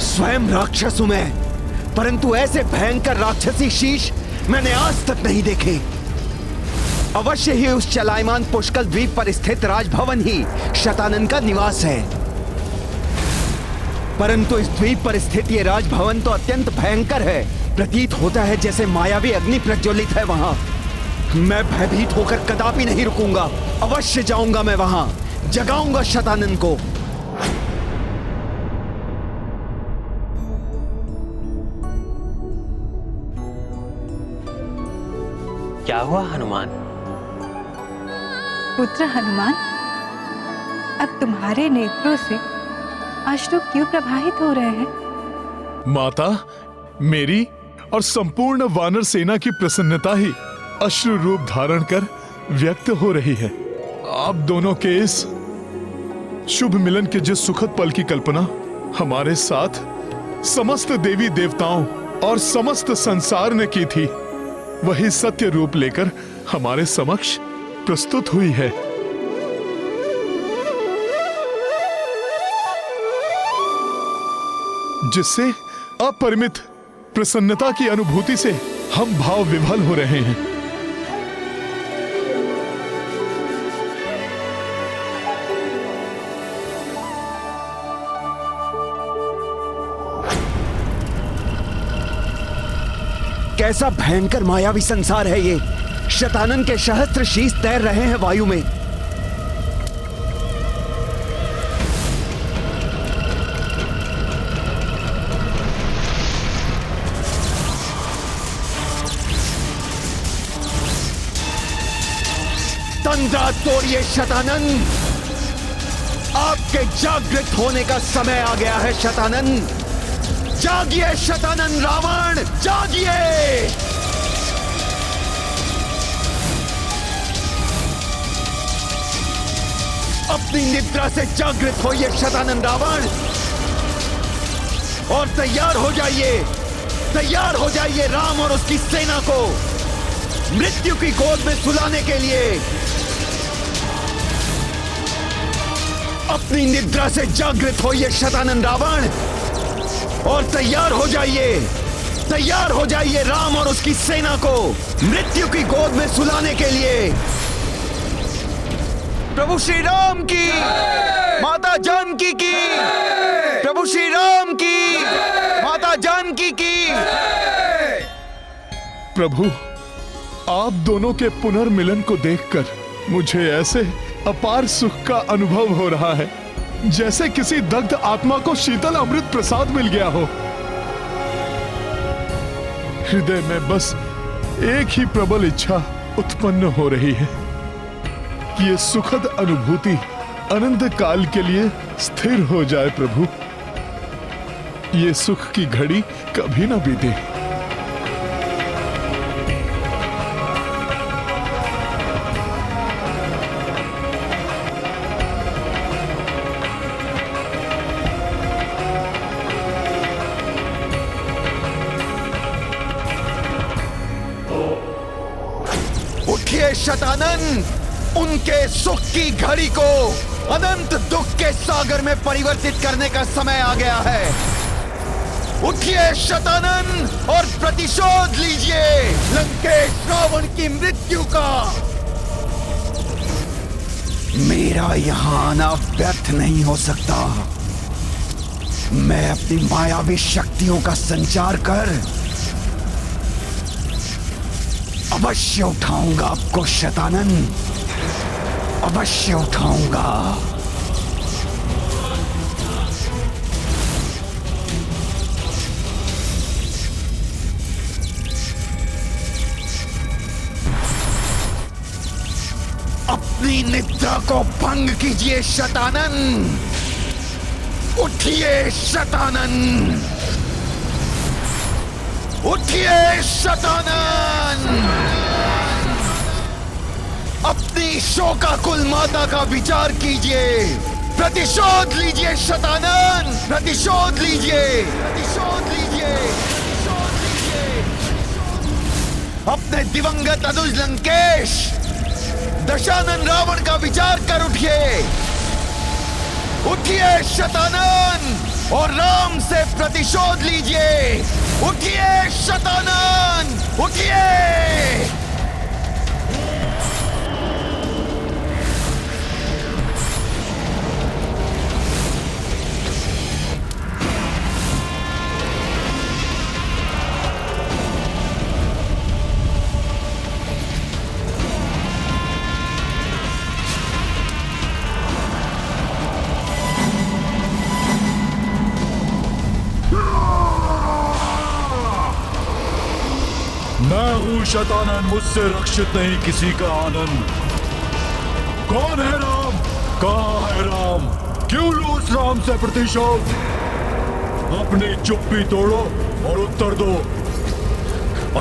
स्वयं राक्षस हूं मैं, परंतु ऐसे भयंकर राक्षसी शीश मैंने आज तक नहीं देखे। अवश्य ही उस चलायमान पुष्कल द्वीप पर स्थित राजभवन ही शतानन का निवास है, परंतु इस द्वीप पर स्थित ये राजभवन तो अत्यंत भयंकर है। प्रतीत होता है जैसे मायावी अग्नि प्रज्वलित है वहां। मैं भयभीत होकर कदापि नहीं रुकूंगा, अवश्य जाऊंगा मैं वहां, जगाऊंगा शतानन को। क्या हुआ हनुमान? पुत्र हनुमान, अब तुम्हारे नेत्रों से अश्रु क्यों प्रवाहित हो रहे हैं? माता, मेरी और संपूर्ण वानर सेना की प्रसन्नता ही अश्रु रूप धारण कर व्यक्त हो रही है। आप दोनों के इस शुभ मिलन के जिस सुखद पल की कल्पना हमारे साथ समस्त देवी देवताओं और समस्त संसार ने की थी, वही सत्य रूप लेकर हमारे समक्ष प्रस्तुत हुई है। जिससे अपरिमित प्रसन्नता की अनुभूति से हम भाव विभल हो रहे हैं। कैसा भयंकर मायावी संसार है ये। शतानन के सहस्त्र शीश तैर रहे हैं वायु में। तंद्रा तोड़िए शतानन, आपके जागृत होने का समय आ गया है शतानन। जागिए शतानन रावण, जागिए! अपनी निद्रा से जागृत होइए शतानन रावण, और तैयार हो जाइए राम और उसकी सेना को मृत्यु की गोद में सुलाने के लिए। अपनी निद्रा से जागृत होइए शतानन रावण, और तैयार हो जाइए राम और उसकी सेना को मृत्यु की गोद में सुलाने के लिए। प्रभु श्री राम की, माता जानकी की, प्रभु श्री राम की, माता जानकी की। प्रभु, आप दोनों के पुनर्मिलन को देखकर मुझे ऐसे अपार सुख का अनुभव हो रहा है जैसे किसी दग्ध आत्मा को शीतल अमृत प्रसाद मिल गया हो। हृदय में बस एक ही प्रबल इच्छा उत्पन्न हो रही है कि ये सुखद अनुभूति अनंत काल के लिए स्थिर हो जाए। प्रभु, ये सुख की घड़ी कभी ना बीते। उठिए शतानन, उनके सुख की घड़ी को अनंत दुख के सागर में परिवर्तित करने का समय आ गया है। उठिए शतानन और प्रतिशोध लीजिए लंकेश रावण की मृत्यु का। मेरा यहां आना व्यर्थ नहीं हो सकता। मैं अपनी मायावी शक्तियों का संचार कर अवश्य उठाऊंगा आपको शतानन, अवश्य उठाऊंगा। अपनी निद्रा को भंग कीजिए शतानन, उठिए शतानन, उठिए शतानन। अपनी शोकाकुल माता का विचार कीजिए, प्रतिशोध लीजिए शतानन, प्रतिशोध लीजिए, प्रतिशोध लीजिए, प्रतिशोध लीजिए। अपने दिवंगत अनुज लंकेश दशानन रावण का विचार कर उठिए, उठिए शतानन और राम से प्रतिशोध लीजिए। उठिए शतानन, उठिए। मैं हूँ शतानन, मुझसे रक्षित नहीं किसी का आनंद। कौन है राम? कहाँ है राम? क्यों लूं उस राम से प्रतिशोध? अपनी चुप्पी तोड़ो और उत्तर दो,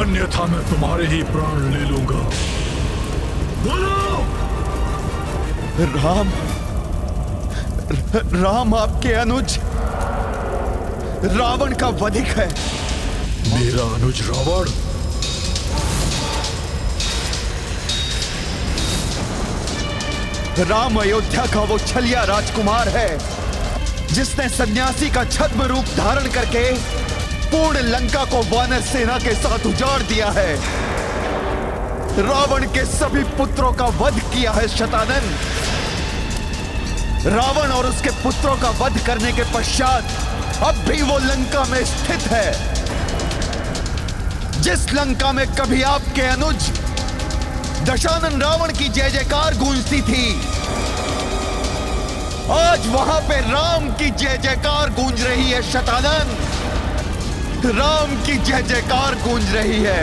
अन्यथा मैं तुम्हारे ही प्राण ले लूंगा। बोलो। राम आपके अनुज रावण का वधिक है। मेरा अनुज रावण? राम अयोध्या का वो छलिया राजकुमार है जिसने सन्यासी का छद्म रूप धारण करके पूर्ण लंका को वानर सेना के साथ उजाड़ दिया है। रावण के सभी पुत्रों का वध किया है शतानन। रावण और उसके पुत्रों का वध करने के पश्चात अब भी वो लंका में स्थित है। जिस लंका में कभी आपके अनुज दशानन रावण की जय जयकार गूंजती थी, आज वहां पे राम की जय जयकार गूंज रही है शतानन। राम की जय जयकार गूंज रही है।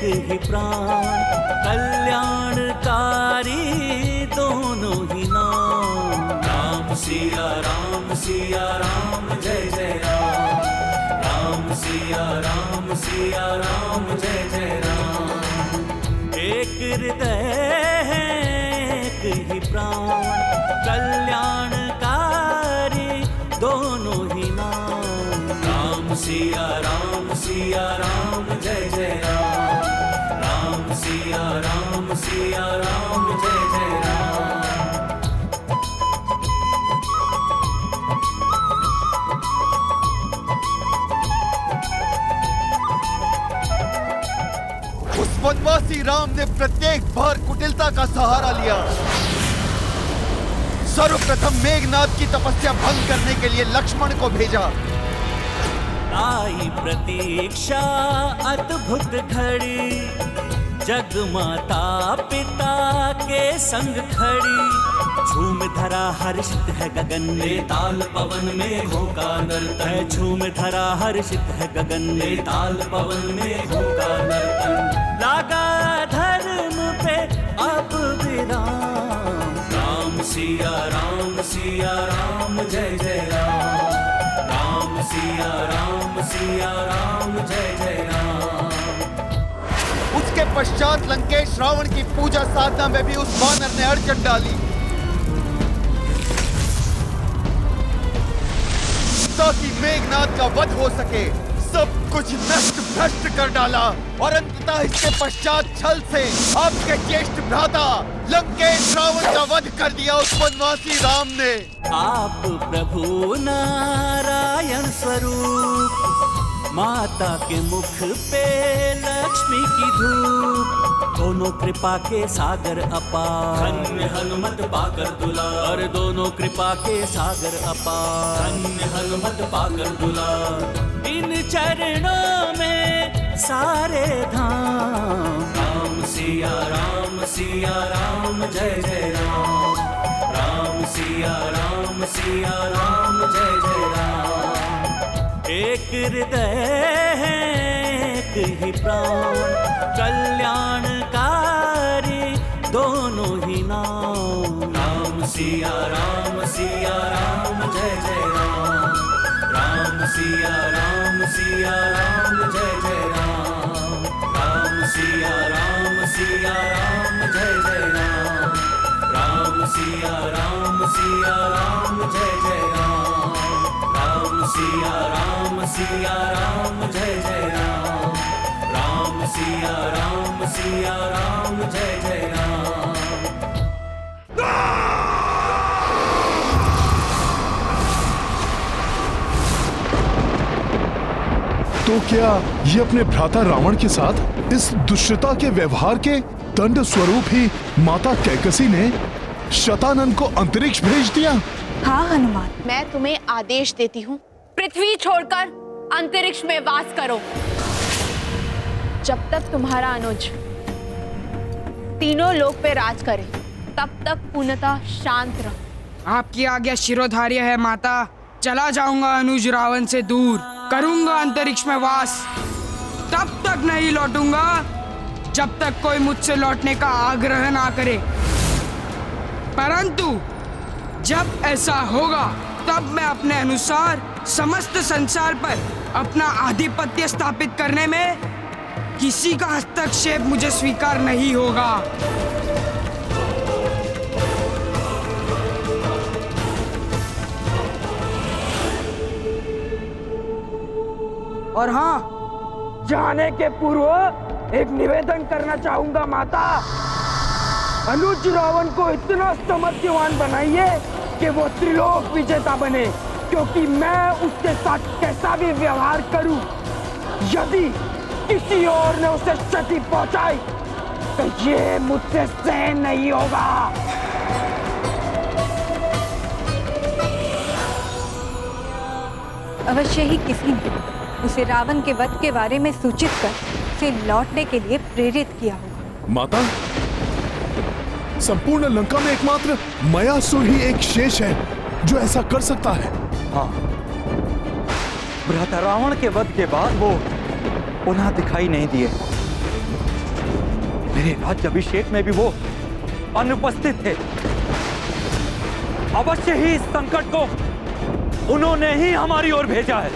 ही प्राण, कल्याणकारी दोनों ही नाम। राम सिया राम जय जय राम, राम सिया राम जय जय राम। एक हृदय है एक ही प्राण, कल्याणकारी दोनों ही नाम। राम सिया राम जय जय राम, राम सिया राम जय जय राम। उस वनवासी राम ने प्रत्येक बार कुटिलता का सहारा लिया। सर्वप्रथम मेघनाद की तपस्या भंग करने के लिए लक्ष्मण को भेजा। आई प्रतीक्षा अद्भुत घड़ी, जगमाता पिता के संग खड़ी। झूम धरा हर्षित है गगन में, ताल पवन में घोंका नर्तन। झूम धरा हर्षित है गगन में, ताल पवन में घोंका नर्तन। लागा धर्म पे अब विराम। राम सिया राम जय जय राम, राम सिया राम जय जय राम। उसके पश्चात लंकेश रावण की पूजा साधना में भी उस वानर ने अड़चन डाली, ताकि मेघनाद का वध हो सके। सब कुछ नष्ट भ्रष्ट कर डाला और अंततः इसके पश्चात छल से आपके ज्येष्ठ भ्राता लंकेश रावण का वध कर दिया उस वनवासी राम ने। आप प्रभु नारायण स्वरूप, माता के मुख पे लक्ष्मी की धूप। दोनों कृपा के सागर अपार, धन्य हनुमत पाकर दुलार। दोनों कृपा के सागर अपार, धन्य हनुमत पाकर दुलार। इन चरणों में सारे धाम। राम सिया राम जय जय राम, राम सिया राम जय जय राम। एक हृदय है एक ही प्राण, कल्याणकारी दोनों ही नाम। राम सिया राम जय जय राम, राम सिया राम जय जय राम। राम सिया राम जय जय राम, राम सिया राम जय जय राम। राम सिया राम जय जय राम, राम सिया राम जय जय राम। तो क्या ये अपने भ्राता रावण के साथ इस दुष्टता के व्यवहार के दंड स्वरूप ही माता कैकसी ने शतानन को अंतरिक्ष भेज दिया? हाँ हनुमान, मैं तुम्हें आदेश देती हूँ, पृथ्वी छोड़कर अंतरिक्ष में वास करो। जब तक तुम्हारा अनुज तीनों लोक पे राज करे, तब तक पूर्णतः शांत रहो। आपकी आज्ञा शिरोधार्य है माता। चला जाऊंगा अनुज रावण से दूर, करूंगा अंतरिक्ष में वास। तब तक नहीं लौटूंगा जब तक कोई मुझसे लौटने का आग्रह ना करे। परंतु जब ऐसा होगा तब मैं अपने अनुसार समस्त संसार पर अपना आधिपत्य स्थापित करने में किसी का हस्तक्षेप मुझे स्वीकार नहीं होगा। और हाँ, जाने के पूर्व एक निवेदन करना चाहूंगा माता। अनुज रावण को इतना सामर्थ्यवान बनाइए कि वो त्रिलोक विजेता बने, क्योंकि मैं उसके साथ कैसा भी व्यवहार करूं, यदि किसी और ने उसे क्षति पहुंचाई तो ये मुझसे सहन नहीं होगा। अवश्य ही किसी ने उसे रावण के वध के बारे में सूचित कर उसे लौटने के लिए प्रेरित किया होगा। माता, संपूर्ण लंका में एकमात्र मयासुर ही एक शेष है जो ऐसा कर सकता है। हाँ, भ्राता रावण के वध के बाद वो पुनः दिखाई नहीं दिए। मेरे राज्याभिषेक में भी वो अनुपस्थित थे। अवश्य ही इस संकट को उन्होंने ही हमारी ओर भेजा है।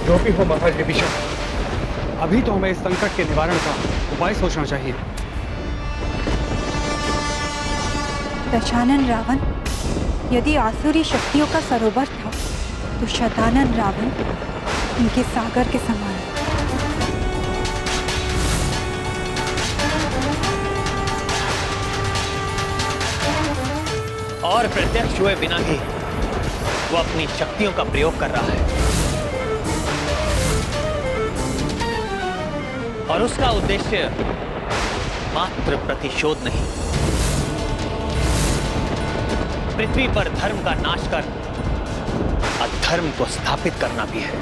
जो भी हो महाराज विभीषण, अभी तो हमें इस संकट के निवारण का उपाय सोचना चाहिए। दशानन रावण यदि आसुरी शक्तियों का सरोवर था तो शतानन रावण इनके सागर के समान। और प्रत्यक्ष हुए बिना ही वो अपनी शक्तियों का प्रयोग कर रहा है और उसका उद्देश्य मात्र प्रतिशोध नहीं, पृथ्वी पर धर्म का नाश कर अधर्म को स्थापित करना भी है।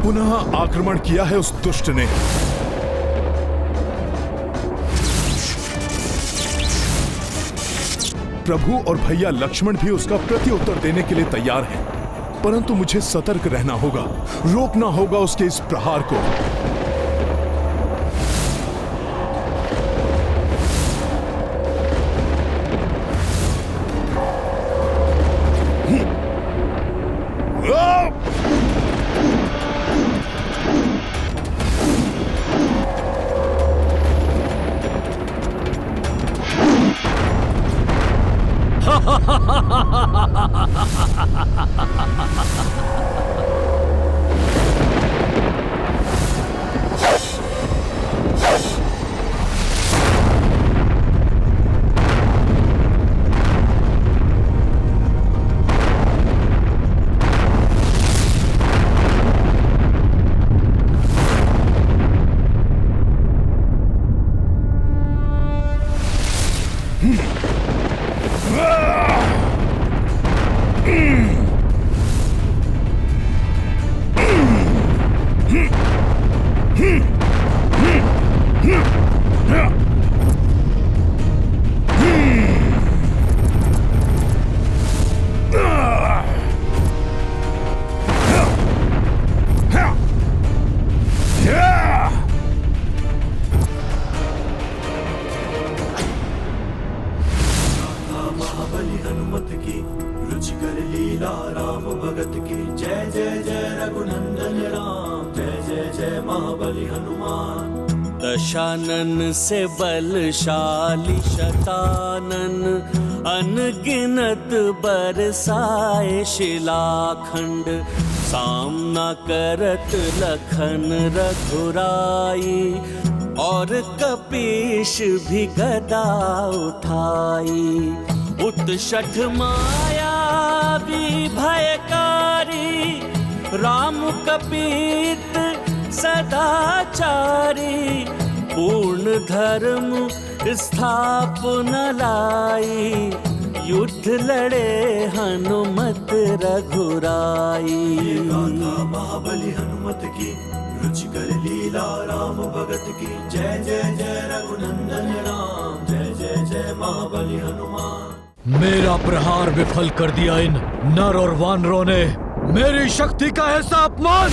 पुनः आक्रमण किया है उस दुष्ट ने। प्रभु और भैया लक्ष्मण भी उसका प्रत्युत्तर देने के लिए तैयार हैं, परंतु मुझे सतर्क रहना होगा, रोकना होगा उसके इस प्रहार को। दशानन से बलशाली शतानन अनगिनत बरसाए शिलाखंड, सामना करत लखन रघुराई और कपीश भी गदा उठाई। उत्षठ माया भी भयकारी, राम कपीत सदाचारी, पूर्ण धर्म स्थापना लाई, युद्ध लड़े हनुमत रघुराई। महाबली हनुमत की रुचिकर लीला राम भगत की, जय जय जय रघुनंदन राम, जय जय जय महाबली हनुमान। मेरा प्रहार विफल कर दिया इन नर और वानरों ने, मेरी शक्ति का ऐसा अपमान।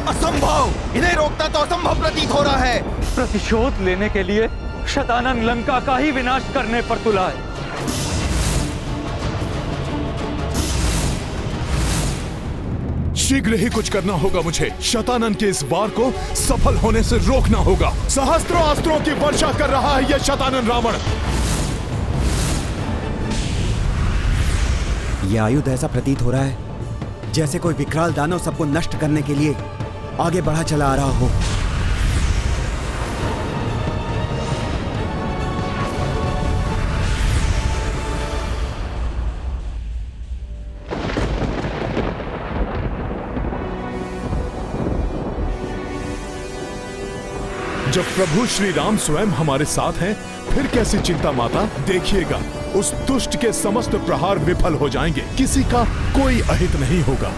असंभव! इन्हें रोकना तो असंभव प्रतीत हो रहा है। प्रतिशोध लेने के लिए शतानन लंका का ही विनाश करने पर तुला है। शीघ्र ही कुछ करना होगा मुझे। शतानन के इस वार को सफल होने से रोकना होगा। सहस्त्रों अस्त्रों की वर्षा कर रहा है यह शतानन रावण। यह आयुध ऐसा प्रतीत हो रहा है जैसे कोई विकराल दानव सबको नष्ट करने के लिए आगे बढ़ा चला आ रहा हो। जब प्रभु श्री राम स्वयं हमारे साथ हैं, फिर कैसी चिंता माता। देखिएगा उस दुष्ट के समस्त प्रहार विफल हो जाएंगे, किसी का कोई अहित नहीं होगा।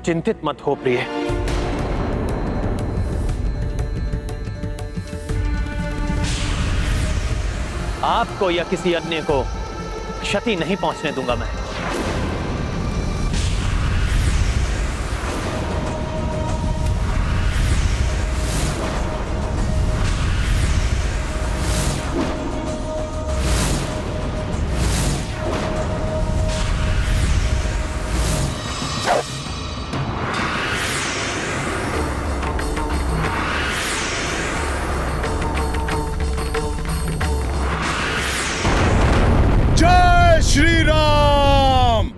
चिंतित मत हो प्रिय, आपको या किसी अन्य को क्षति नहीं पहुंचने दूंगा मैं। जय श्री राम।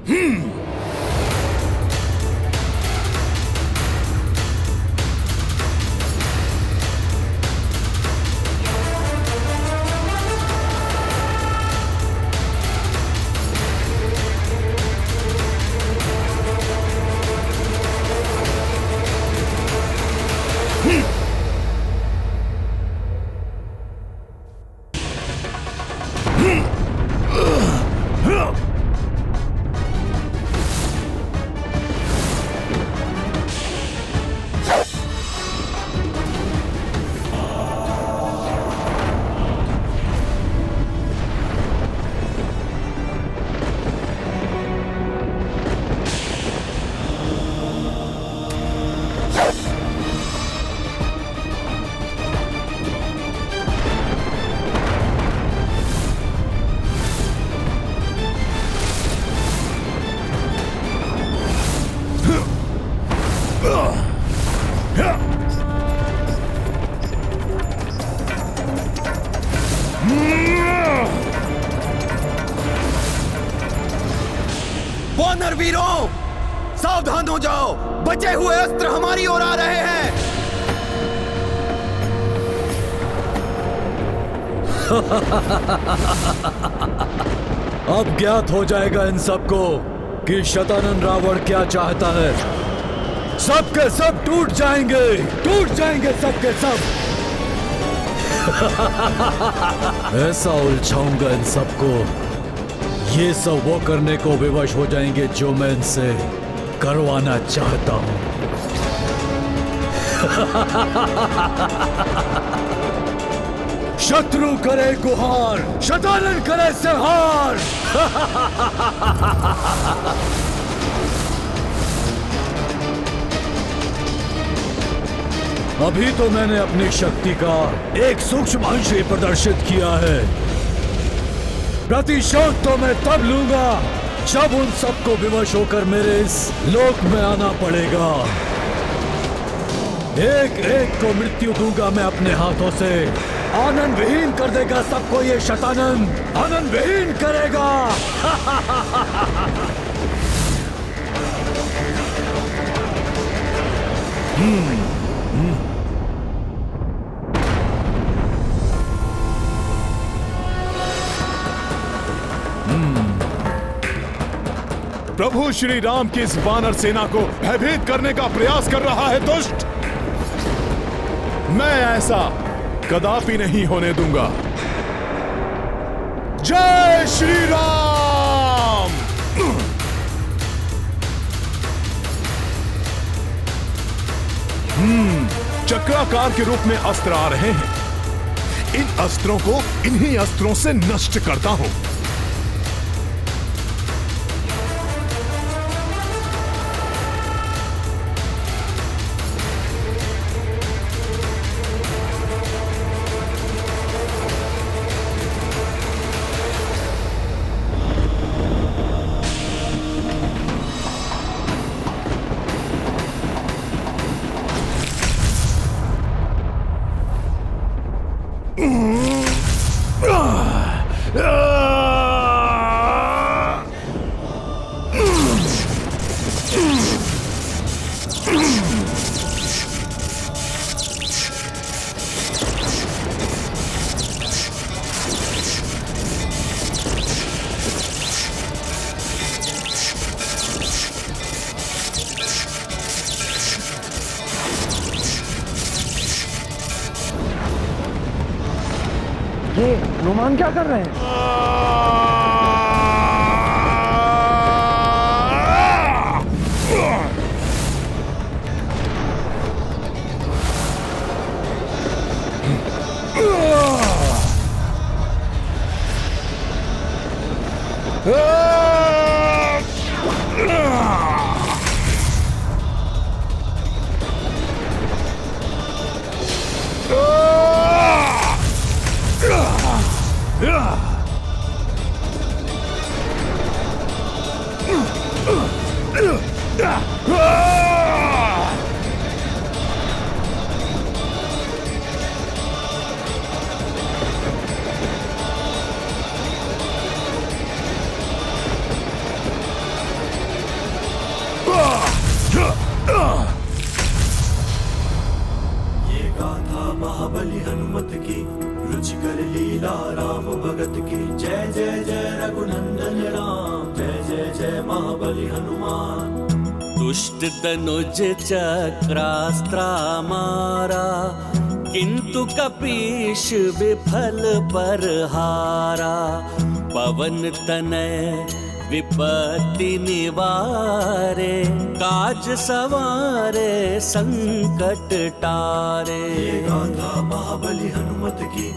वानर वीरों, सावधान हो जाओ, बचे हुए अस्त्र हमारी ओर आ रहे हैं। अब ज्ञात हो जाएगा इन सबको कि शतानन रावण क्या चाहता है। सबके सब टूट जाएंगे सबके सब। ऐसा उलझाऊंगा इन सबको, ये सब वो करने को विवश हो जाएंगे जो मैं इनसे करवाना चाहता हूं। शत्रु करे गुहार, शतानन करे संहार। अभी तो मैंने अपनी शक्ति का एक सूक्ष्म अंश ही प्रदर्शित किया है। प्रतिशोध तो मैं तब लूंगा जब उन सबको विवश होकर मेरे इस लोक में आना पड़ेगा। एक एक को मृत्यु दूंगा मैं अपने हाथों से। आनंद विहीन कर देगा सबको ये शतानन, आनंद विहीन करेगा। प्रभु श्री राम की इस वानर सेना को भयभीत करने का प्रयास कर रहा है दुष्ट। मैं ऐसा कदापि नहीं होने दूंगा। जय श्री राम। चक्राकार के रूप में अस्त्र आ रहे हैं। इन अस्त्रों को इन्हीं अस्त्रों से नष्ट करता हूं। ये हनुमान क्या कर रहे हैं? ये गाथा महाबली हनुमत की, रुचिकर लीला राम भगत की। जय जय जय रघुनंदन राम, जय जय जय महाबली हनुमान। दुष्ट तनुज चक्रास्त्रा मारा, किंतु कपीश विफल पर हारा। पवन तनय विपत्ति निवारे, काज सवारे संकट टारे। ये गाथा महाबली हनुमत की,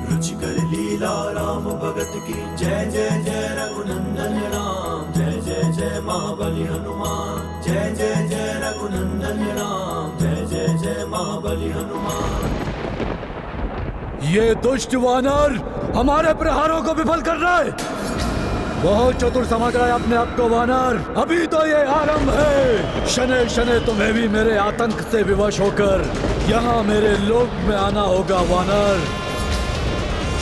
रुचिकर लीला राम भगत की। जय जय जय रघुनंदन राम, जय जय जय महाबली हनुमान। जय जय जय रघुनंदन राम, जय जय जय महाबली हनुमान। ये दुष्ट वानर हमारे प्रहारों को विफल कर रहा है। बहुत चतुर समझ रहा है अपने आप को वानर, अभी तो ये आरंभ है। शनै शनै तुम्हें भी मेरे आतंक से विवश होकर यहाँ मेरे लोक में आना होगा वानर।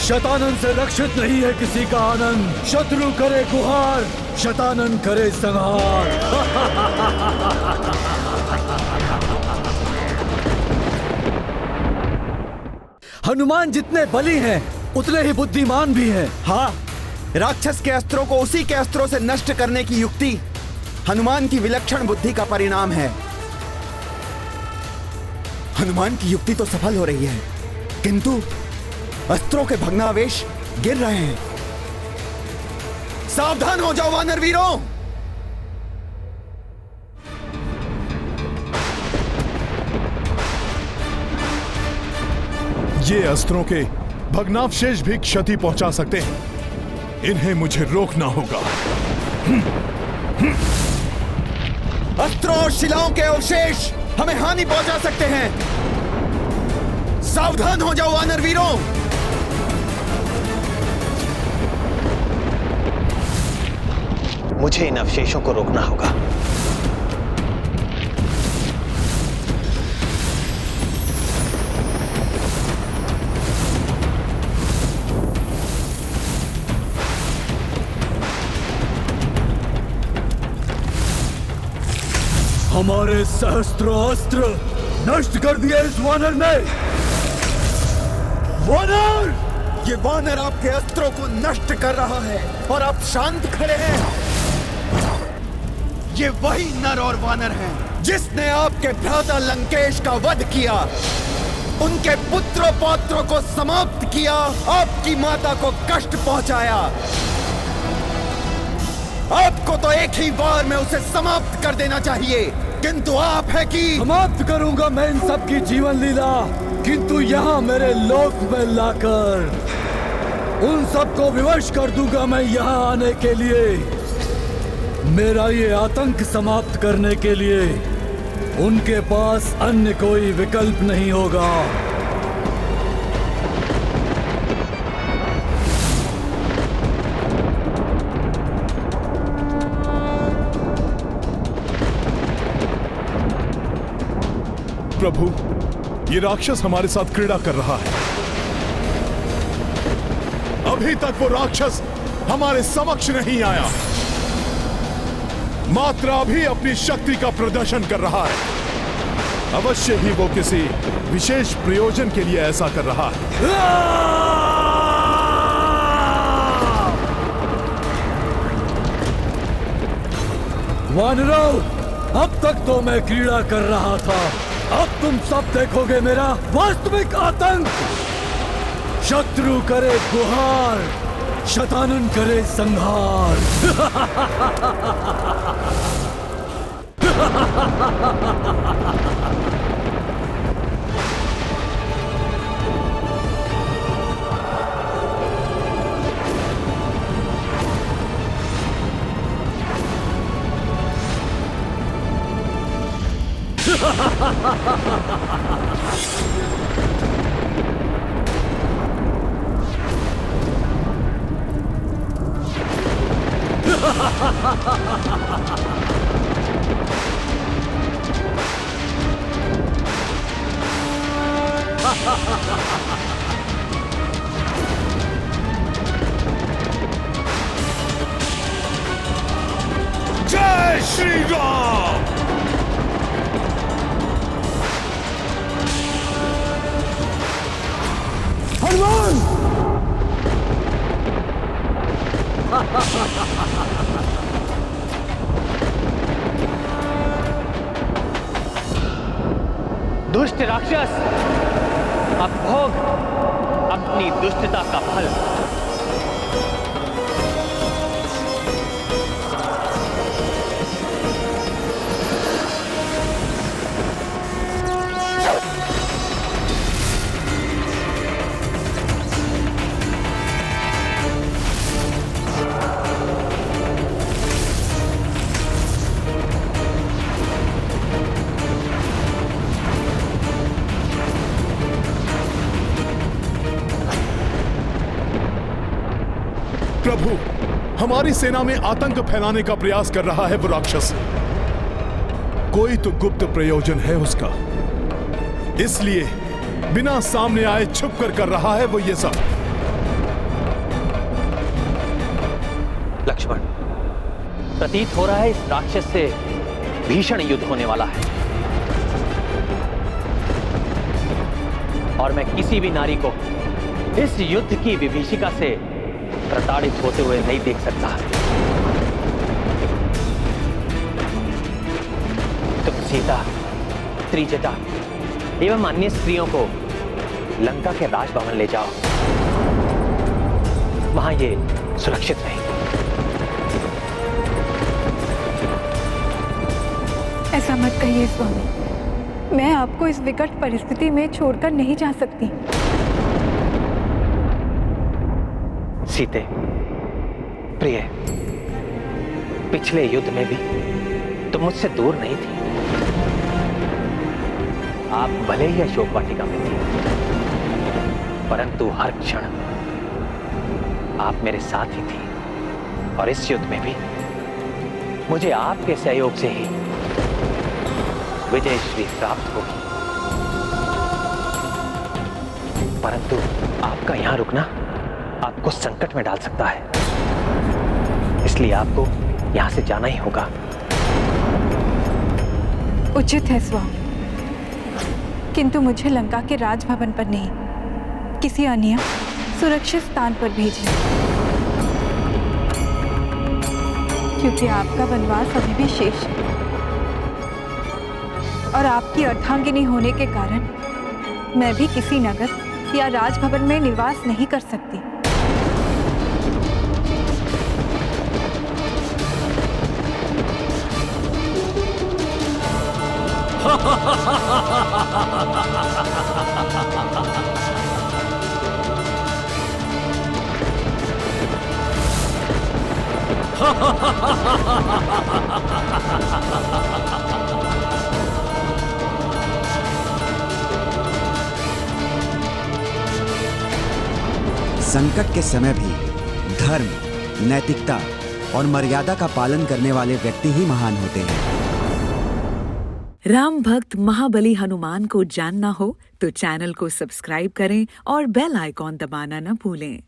शतानन से रक्षित नहीं है किसी का आनंद। शत्रु करे गुहार, शतानन करे संहार। हनुमान जितने बली हैं उतने ही बुद्धिमान भी हैं। हाँ, राक्षस के अस्त्रों को उसी के अस्त्रों से नष्ट करने की युक्ति हनुमान की विलक्षण बुद्धि का परिणाम है। हनुमान की युक्ति तो सफल हो रही है, किंतु अस्त्रों के भग्नावशेष गिर रहे हैं। सावधान हो जाओ वानर वीरों। ये अस्त्रों के भग्नावशेष भी क्षति पहुंचा सकते हैं, इन्हें मुझे रोकना होगा। अस्त्रों और शिलाओं के अवशेष हमें हानि पहुंचा सकते हैं। सावधान हो जाओ वानर वीरों। मुझे इन अवशेषों को रोकना होगा। हमारे सहस्त्र अस्त्र नष्ट कर दिए इस वानर ने। वानर! ये वानर आपके अस्त्रों को नष्ट कर रहा है और आप शांत खड़े हैं। ये वही नर और वानर हैं जिसने आपके भ्राता लंकेश का वध किया, उनके पुत्रों पौत्रों को समाप्त किया, आपकी माता को कष्ट पहुंचाया। आपको तो एक ही बार में उसे समाप्त कर देना चाहिए, किंतु आप है कि समाप्त करूंगा मैं इन सब की जीवन लीला, किंतु यहाँ मेरे लोक में लाकर उन सबको विवश कर दूंगा मैं यहाँ आने के लिए। मेरा ये आतंक समाप्त करने के लिए उनके पास अन्य कोई विकल्प नहीं होगा। प्रभु, ये राक्षस हमारे साथ क्रीड़ा कर रहा है। अभी तक वो राक्षस हमारे समक्ष नहीं आया, मात्र अभी अपनी शक्ति का प्रदर्शन कर रहा है। अवश्य ही वो किसी विशेष प्रयोजन के लिए ऐसा कर रहा है। वानरों, अब तक तो मैं क्रीड़ा कर रहा था, अब तुम सब देखोगे मेरा वास्तविक आतंक। शत्रु करे गुहार, शतानन करे संहार। जय श्री राम। हनुमान! दुष्ट राक्षस, अब भोग अपनी दुष्टता का फल। प्रभु, हमारी सेना में आतंक फैलाने का प्रयास कर रहा है वो राक्षस। कोई तो गुप्त प्रयोजन है उसका, इसलिए बिना सामने आए छुप कर रहा है वो ये सब। लक्ष्मण, प्रतीत हो रहा है इस राक्षस से भीषण युद्ध होने वाला है, और मैं किसी भी नारी को इस युद्ध की विभीषिका से प्रताड़ित होते हुए नहीं देख सकता। तुम सीता, त्रिजटा एवं अन्य स्त्रियों को लंका के राजभवन ले जाओ, वहां ये सुरक्षित रहेंगे। ऐसा मत कहिए स्वामी, मैं आपको इस विकट परिस्थिति में छोड़कर नहीं जा सकती। सीते, प्रिय, पिछले युद्ध में भी तुम मुझसे दूर नहीं थी। आप भले ही अशोक वाटिका में थी, परंतु हर क्षण आप मेरे साथ ही थी, और इस युद्ध में भी मुझे आपके सहयोग से ही विजय श्री प्राप्त होगी। परंतु आपका यहां रुकना आपको संकट में डाल सकता है, इसलिए आपको यहां से जाना ही होगा। उचित है स्वामी, किंतु मुझे लंका के राजभवन पर नहीं, किसी अन्य सुरक्षित स्थान पर भेजिए, क्योंकि आपका वनवास अभी भी शेष है, और आपकी अर्धांगिनी होने के कारण मैं भी किसी नगर या राजभवन में निवास नहीं कर सकती। संकट के समय भी धर्म, नैतिकता और मर्यादा का पालन करने वाले व्यक्ति ही महान होते हैं। राम भक्त महाबली हनुमान को जानना हो तो चैनल को सब्सक्राइब करें और बेल आइकॉन दबाना न भूलें।